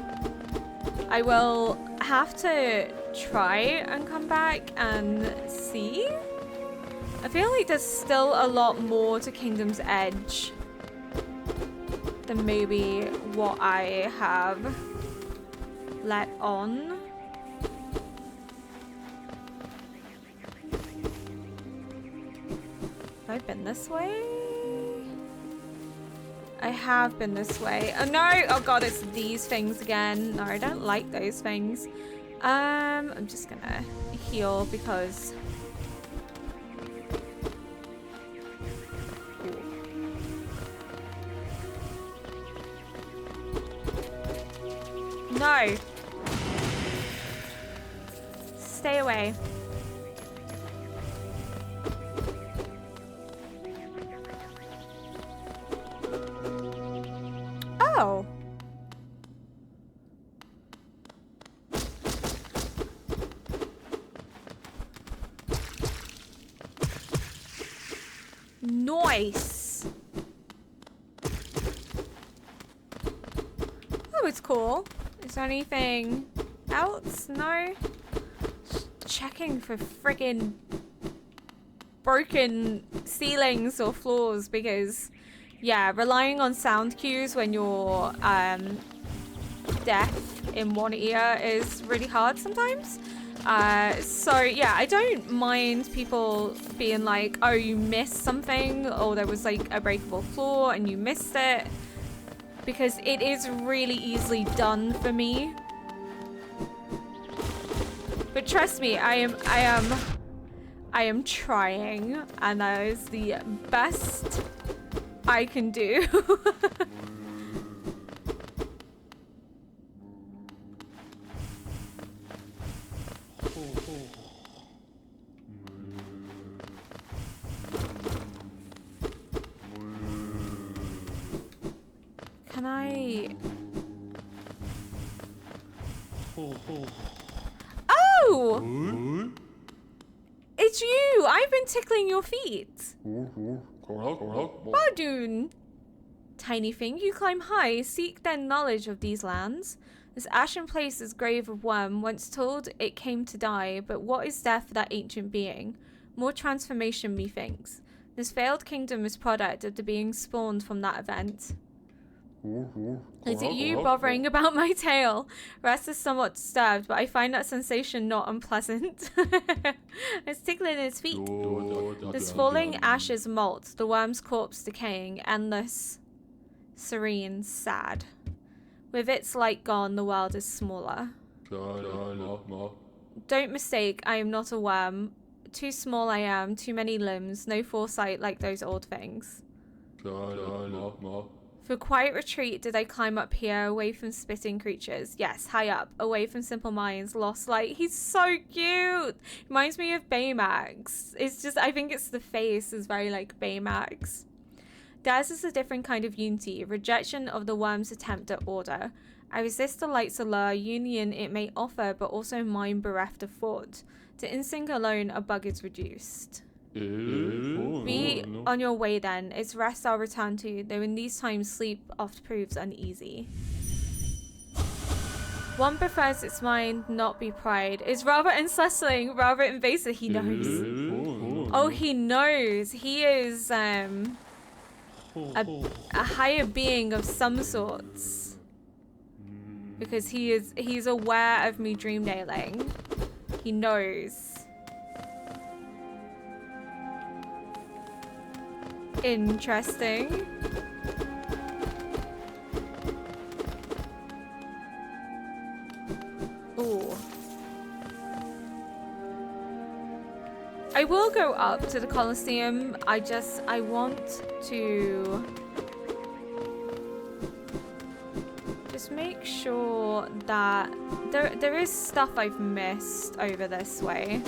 I will have to try and come back and see. I feel like there's still a lot more to Kingdom's Edge than maybe what I have let on. Have I been this way? I have been this way. Oh no! Oh god, it's these things again. No, I don't like those things. I'm just gonna heal because... No! Stay away. Oh! Nice! Oh, it's cool. Is there anything else? No? Just checking for friggin' broken ceilings or floors because, yeah, relying on sound cues when you're deaf in one ear is really hard sometimes. So yeah, I don't mind people being like, oh, you missed something, or there was like a breakable floor and you missed it, because it is really easily done for me. But trust me, I am trying, and that is the best I can do. Can I... Oh! It's you! I've been tickling your feet. Bardoon! Tiny thing, you climb high, seek then knowledge of these lands. This ashen place is grave of worm, once told it came to die, but what is death for that ancient being? More transformation, methinks. This failed kingdom is product of the being spawned from that event. Is it you bothering about my tail? Rest is somewhat disturbed, but I find that sensation not unpleasant. It's tickling his feet. This falling ashes molt, the worm's corpse decaying, endless, serene, sad. With its light gone, the world is smaller. Don't mistake, I am not a worm. Too small I am, too many limbs, no foresight like those old things. For quiet retreat did I climb up here, away from spitting creatures. Yes, high up, away from simple minds, lost light. He's so cute! Reminds me of Baymax. It's just, I think it's the face is very like Baymax. Theirs is a different kind of unity, rejection of the worm's attempt at order. I resist the light's allure, union it may offer, but also mind bereft of thought. To instinct alone, a bug is reduced. Be on your way then. It's rest I'll return to, though in these times sleep oft proves uneasy. One prefers its mind, not be pride. Is rather unsettling, rather invasive. He knows. Oh, he knows. He is a higher being of some sorts. Because he's aware of me dreamnailing. He knows. Interesting. I will go up to the Colosseum. I want to just make sure that there is stuff I've missed over this way.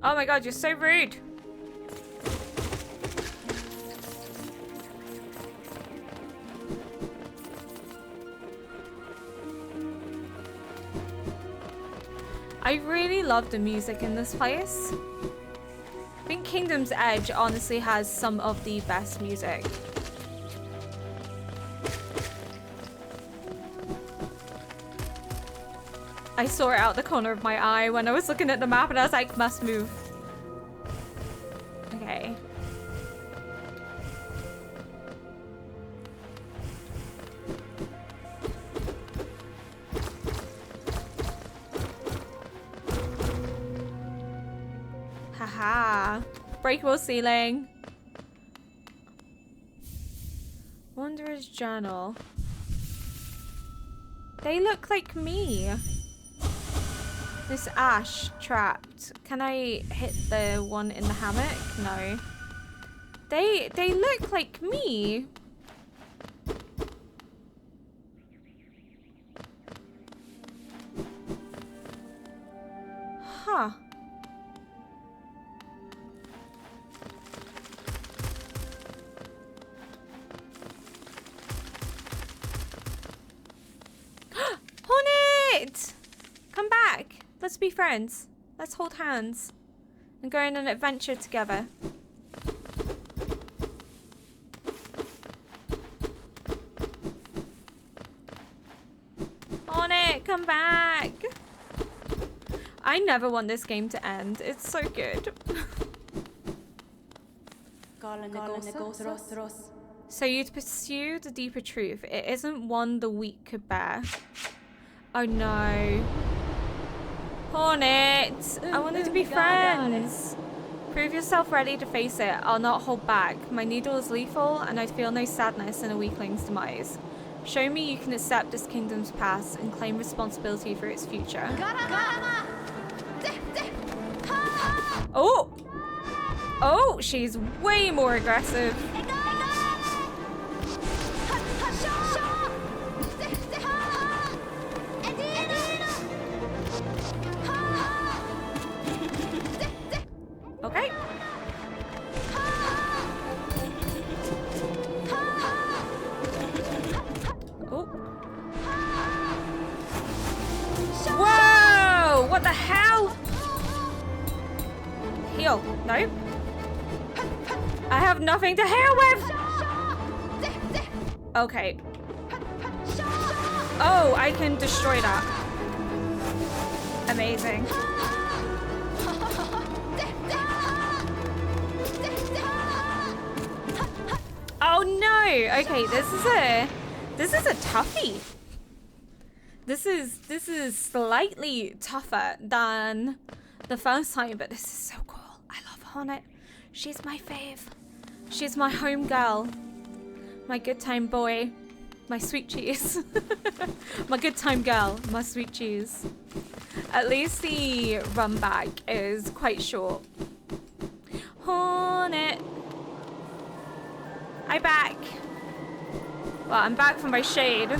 Oh my god, you're so rude. I really love the music in this place. I think Kingdom's Edge honestly has some of the best music. I saw it out the corner of my eye when I was looking at the map and I was like, must move. Okay. Haha. Breakable ceiling. Wanderer's journal. They look like me. This ash trapped. Can I hit the one in the hammock? No. They look like me. Huh. Hornet! Come back. Let's be friends. Let's hold hands and go on an adventure together. Hornet, come back. I never want this game to end. It's so good. So you'd pursue the deeper truth. It isn't one the weak could bear. Oh no. Hornet! I wanted to be friends! Prove yourself ready to face it. I'll not hold back. My needle is lethal, and I feel no sadness in a weakling's demise. Show me you can accept this kingdom's past and claim responsibility for its future. Oh! Oh, she's way more aggressive. Okay. Oh. Whoa! What the hell? Heal. No. I have nothing to heal with. Okay. Oh, I can destroy that. Amazing. Oh no! Okay, this is a toughie. This is slightly tougher than the first time, but this is so cool. I love Hornet. She's my fave. She's my home girl. My good time boy. My sweet cheese. My good time girl. My sweet cheese. At least the run back is quite short. Hornet. I'm back. Well, I'm back from my shade. I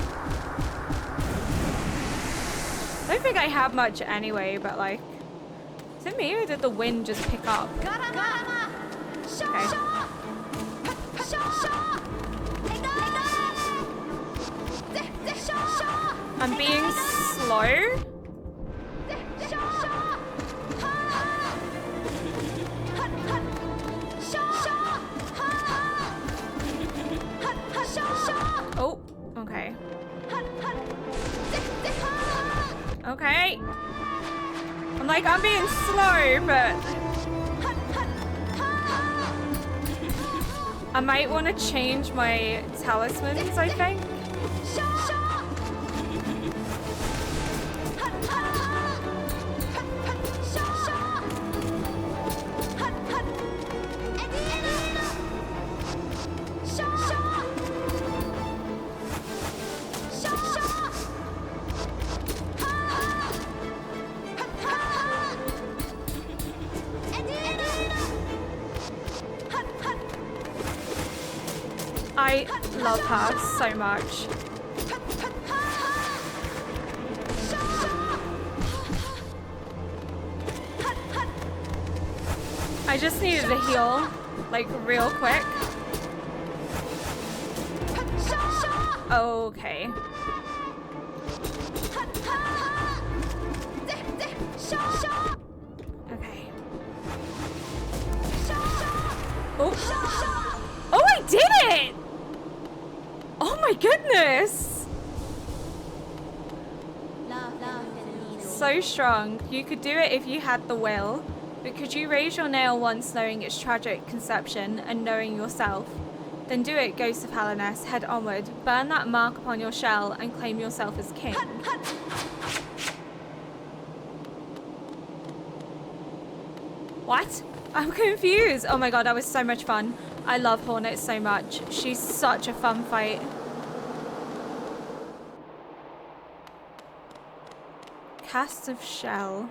don't think I have much anyway, but like, is it me or did the wind just pick up? Okay. I'm being slow. Oh, okay. Okay. I'm like, I'm being slow, but I might want to change my talismans, I think. I love her so much. I just needed a heal, like real quick. Okay. Okay. Oh. Oh, I did it! Oh my goodness! So strong. You could do it if you had the will. But could you raise your nail once knowing its tragic conception and knowing yourself? Then do it, Ghost of Hallownest. Head onward. Burn that mark upon your shell and claim yourself as king. What? I'm confused. Oh my god, that was so much fun. I love Hornet so much. She's such a fun fight. Cast of shell.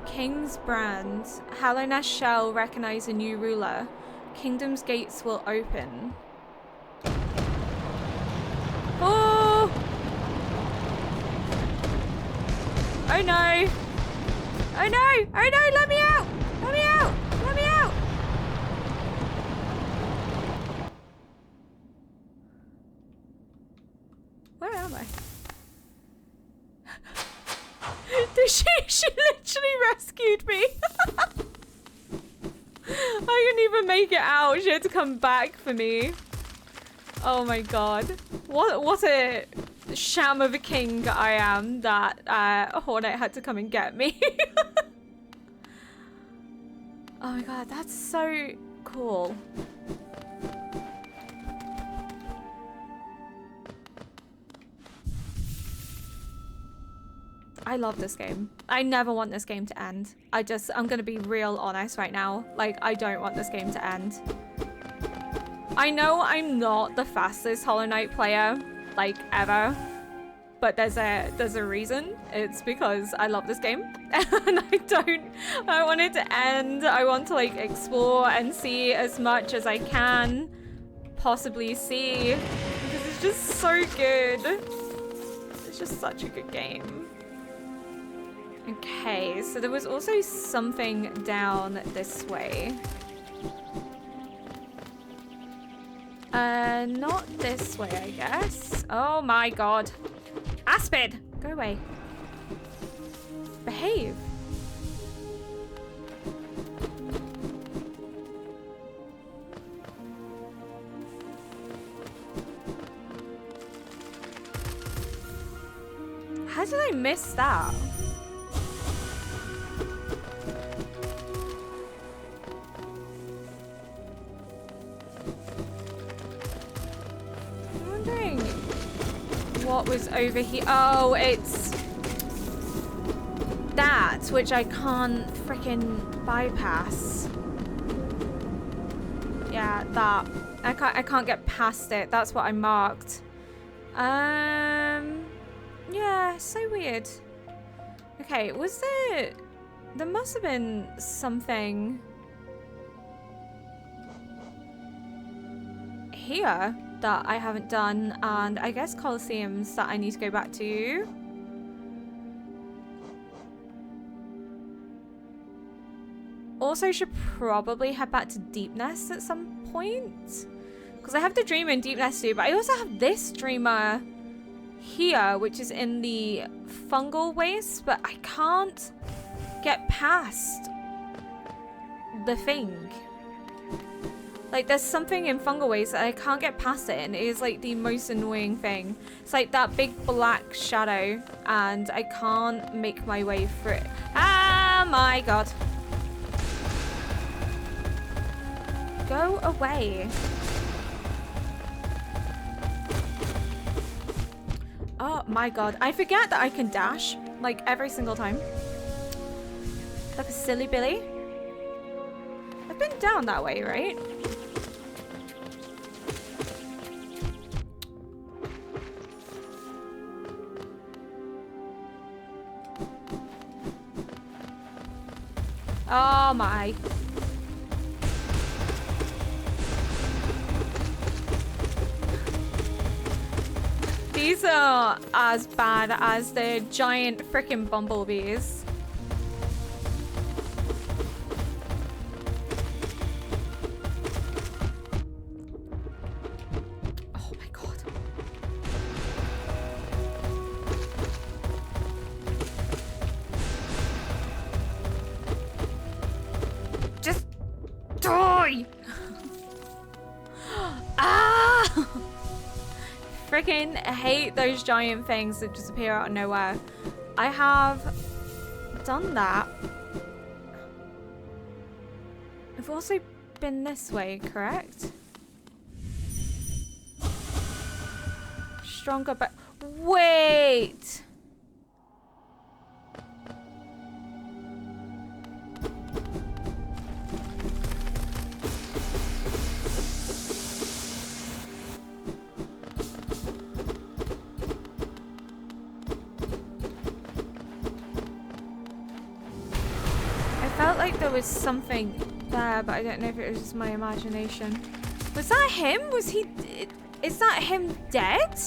King's brand. Hallownest shall recognize a new ruler. Kingdom's gates will open. Oh! Oh no! Oh no! Oh no! Let me out! Let me out! Let me out! Where am I? She literally rescued me. I couldn't even make it out. She had to come back for me. Oh my god. What a sham of a king I am that Hornet had to come and get me. Oh my god, that's so cool. I love this game. I never want this game to end. I'm gonna be real honest right now. Like, I don't want this game to end. I know I'm not the fastest Hollow Knight player, like, ever. But there's a reason. It's because I love this game. And I don't want it to end. I want to, like, explore and see as much as I can possibly see. Because it's just so good. It's just such a good game. Okay, so there was also something down this way. Not this way, I guess. Oh my god. Aspid! Go away. Behave. How did I miss that? What was over here? Oh, it's that, which I can't freaking bypass. Yeah, that. I can't get past it. That's what I marked. Yeah, so weird. Okay, was there must have been something here that I haven't done, and I guess Colosseums that I need to go back to. Also should probably head back to Deepnest at some point, because I have the Dreamer in Deepnest too, but I also have this Dreamer here, which is in the fungal waste, but I can't get past the thing. Like, there's something in fungal waste that I can't get past it, and it is like the most annoying thing. It's like that big black shadow, and I can't make my way through it. Ah, my god. Go away. Oh my god. I forget that I can dash, like, every single time. Like a silly Billy. I've been down that way, right? Oh my. These are as bad as the giant freaking bumblebees. Oh my god. Just die! Ah! Freaking hate those giant things that just appear out of nowhere. I have done that. I've also been this way, correct? Stronger, but wait! Like there was something there, but I don't know if it was just my imagination. Was that him? Was he... Is that him dead?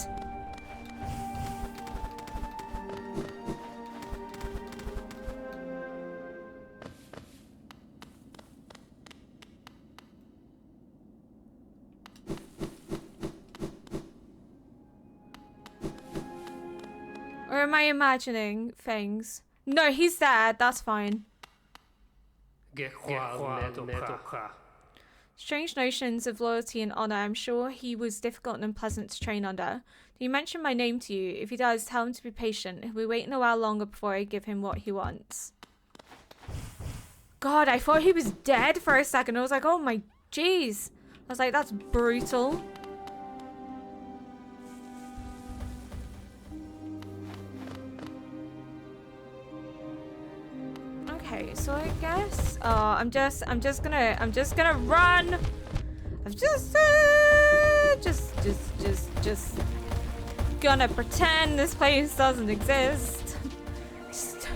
Or am I imagining things? No, he's there. That's fine. Strange notions of loyalty and honor. I'm sure he was difficult and unpleasant to train under. Did he mention my name to you? If he does, tell him to be patient. He'll be waiting a while longer before I give him what he wants. God, I thought he was dead for a second. I was like, oh my jeez. I was like, that's brutal. Okay, so I guess I'm just gonna run. I'm just gonna pretend this place doesn't exist. Just...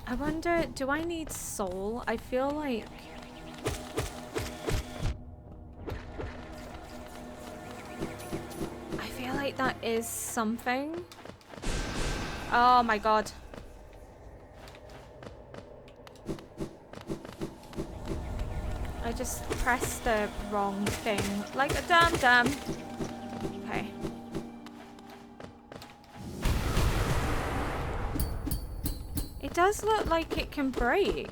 I wonder, do I need soul? I feel like... I feel like that is something. Oh my god. I just pressed the wrong thing. Like a damn. Okay. It does look like it can break.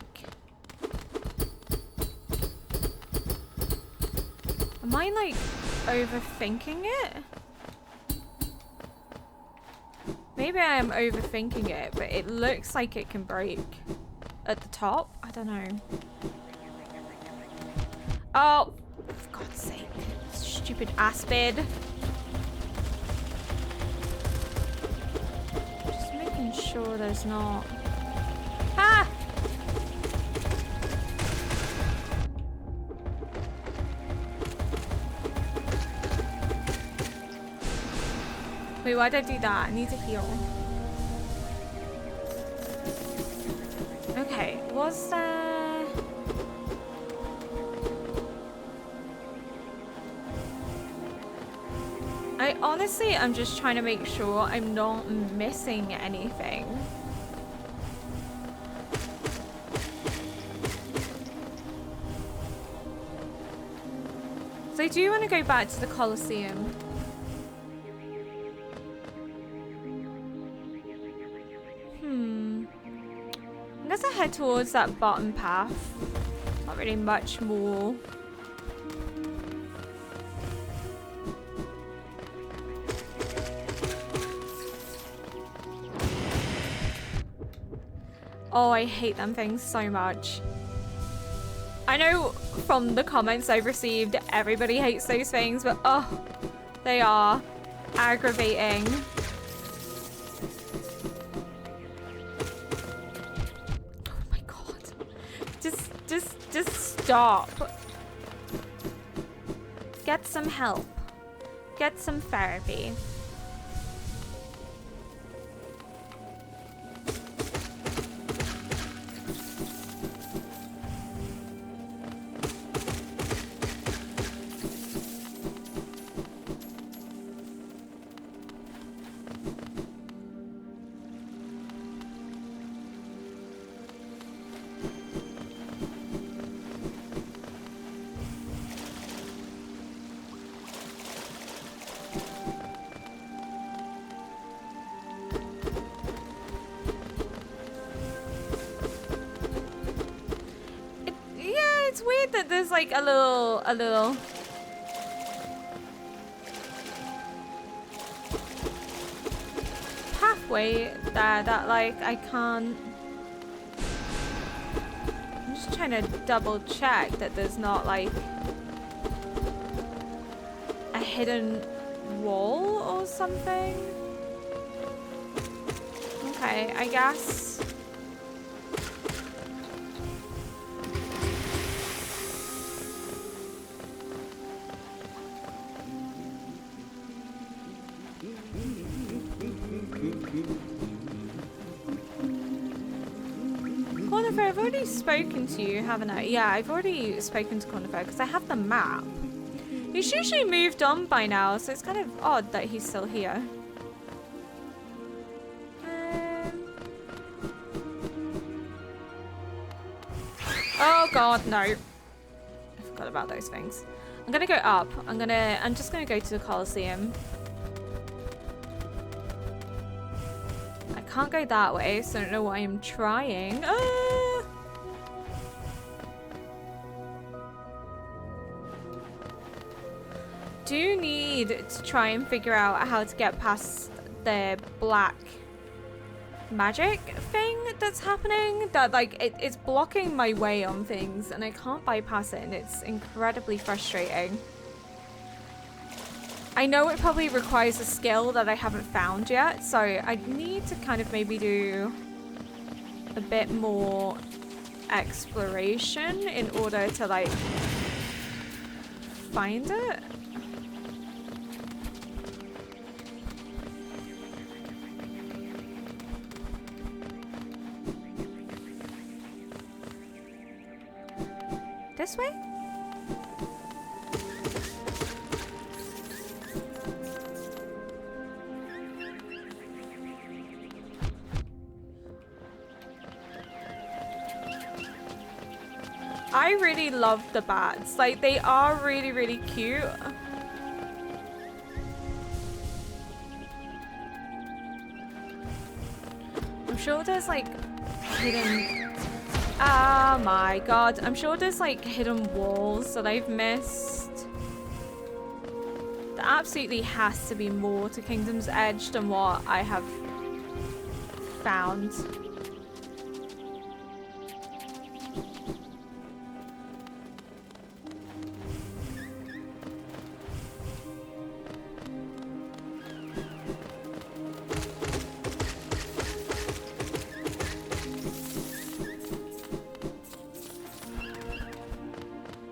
Am I like overthinking it? Maybe I am overthinking it, but it looks like it can break at the top. I don't know. Oh, for God's sake. Stupid aspid. Just making sure there's not... Ah! Wait, why did I do that? I need to heal. Okay, was there... I honestly am just trying to make sure I'm not missing anything. So I do want to go back to the Colosseum. I guess I head towards that bottom path. Not really much more. Oh, I hate them things so much. I know from the comments I've received, everybody hates those things, but oh, they are aggravating. stop. Get some help. Get some therapy. It's weird that there's like a little pathway there that like I can't. I'm just trying to double check that there's not like a hidden wall or something. Okay, I guess. Cornifer, I've already spoken to you, haven't I? Yeah, I've already spoken to Cornifer because I have the map. He's usually moved on by now, so it's kind of odd that he's still here. Oh god, no. I forgot about those things. I'm gonna go up. I'm just gonna go to the Colosseum. I can't go that way, so I don't know why I'm trying. Ah! Do need to try and figure out how to get past the black magic thing that's happening. That like it's blocking my way on things and I can't bypass it, and it's incredibly frustrating. I know it probably requires a skill that I haven't found yet, so I need to kind of maybe do a bit more exploration in order to like find it. This way? I really love the bats. Like, they are really, really cute. I'm sure there's like hidden... Oh my god. I'm sure there's like hidden walls that I've missed. There absolutely has to be more to Kingdom's Edge than what I have found.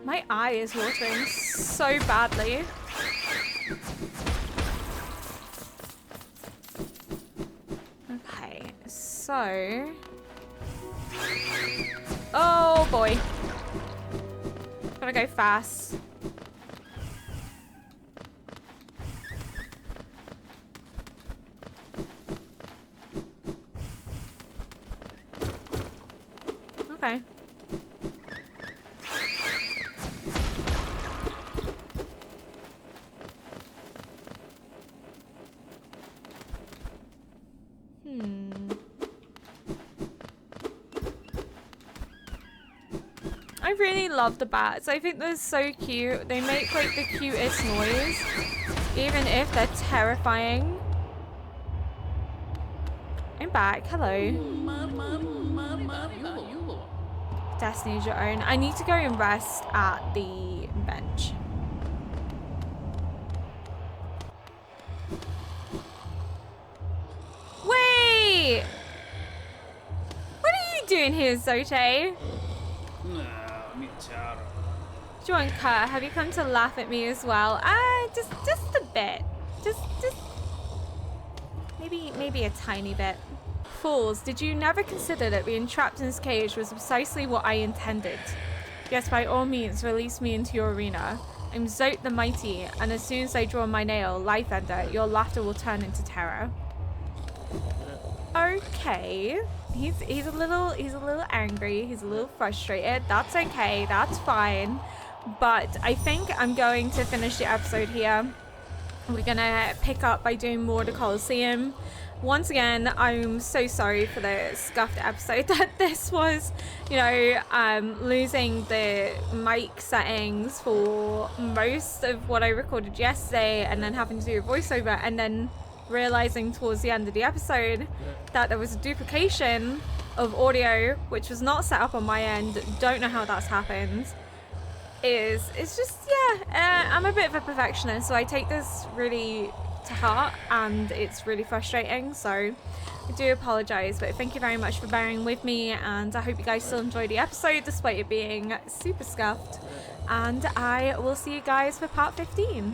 My eye is watering so badly. Okay, so... Oh boy. Gotta go fast. Okay. I really love the bats. I think they're so cute. They make like the cutest noise, even if they're terrifying. I'm back. Hello. Destiny's your own. I need to go and rest at the bench. Wait! What are you doing here, Zote? Joanka, have you come to laugh at me as well? Just a bit. Just maybe a tiny bit. Fools, did you never consider that being trapped in this cage was precisely what I intended? Yes, by all means, release me into your arena. I'm Zote the Mighty, and as soon as I draw my nail, Life Ender, your laughter will turn into terror. Okay. He's a little angry, he's a little frustrated. That's okay, that's fine. But I think I'm going to finish the episode here. We're gonna pick up by doing more of the Coliseum. Once again, I'm so sorry for the scuffed episode that this was, you know, losing the mic settings for most of what I recorded yesterday and then having to do a voiceover and then realizing towards the end of the episode that there was a duplication of audio which was not set up on my end. Don't know how that's happened. It's just, yeah, I'm a bit of a perfectionist, so I take this really to heart and it's really frustrating, so I do apologize, but thank you very much for bearing with me, and I hope you guys still enjoyed the episode despite it being super scuffed, and I will see you guys for part 15.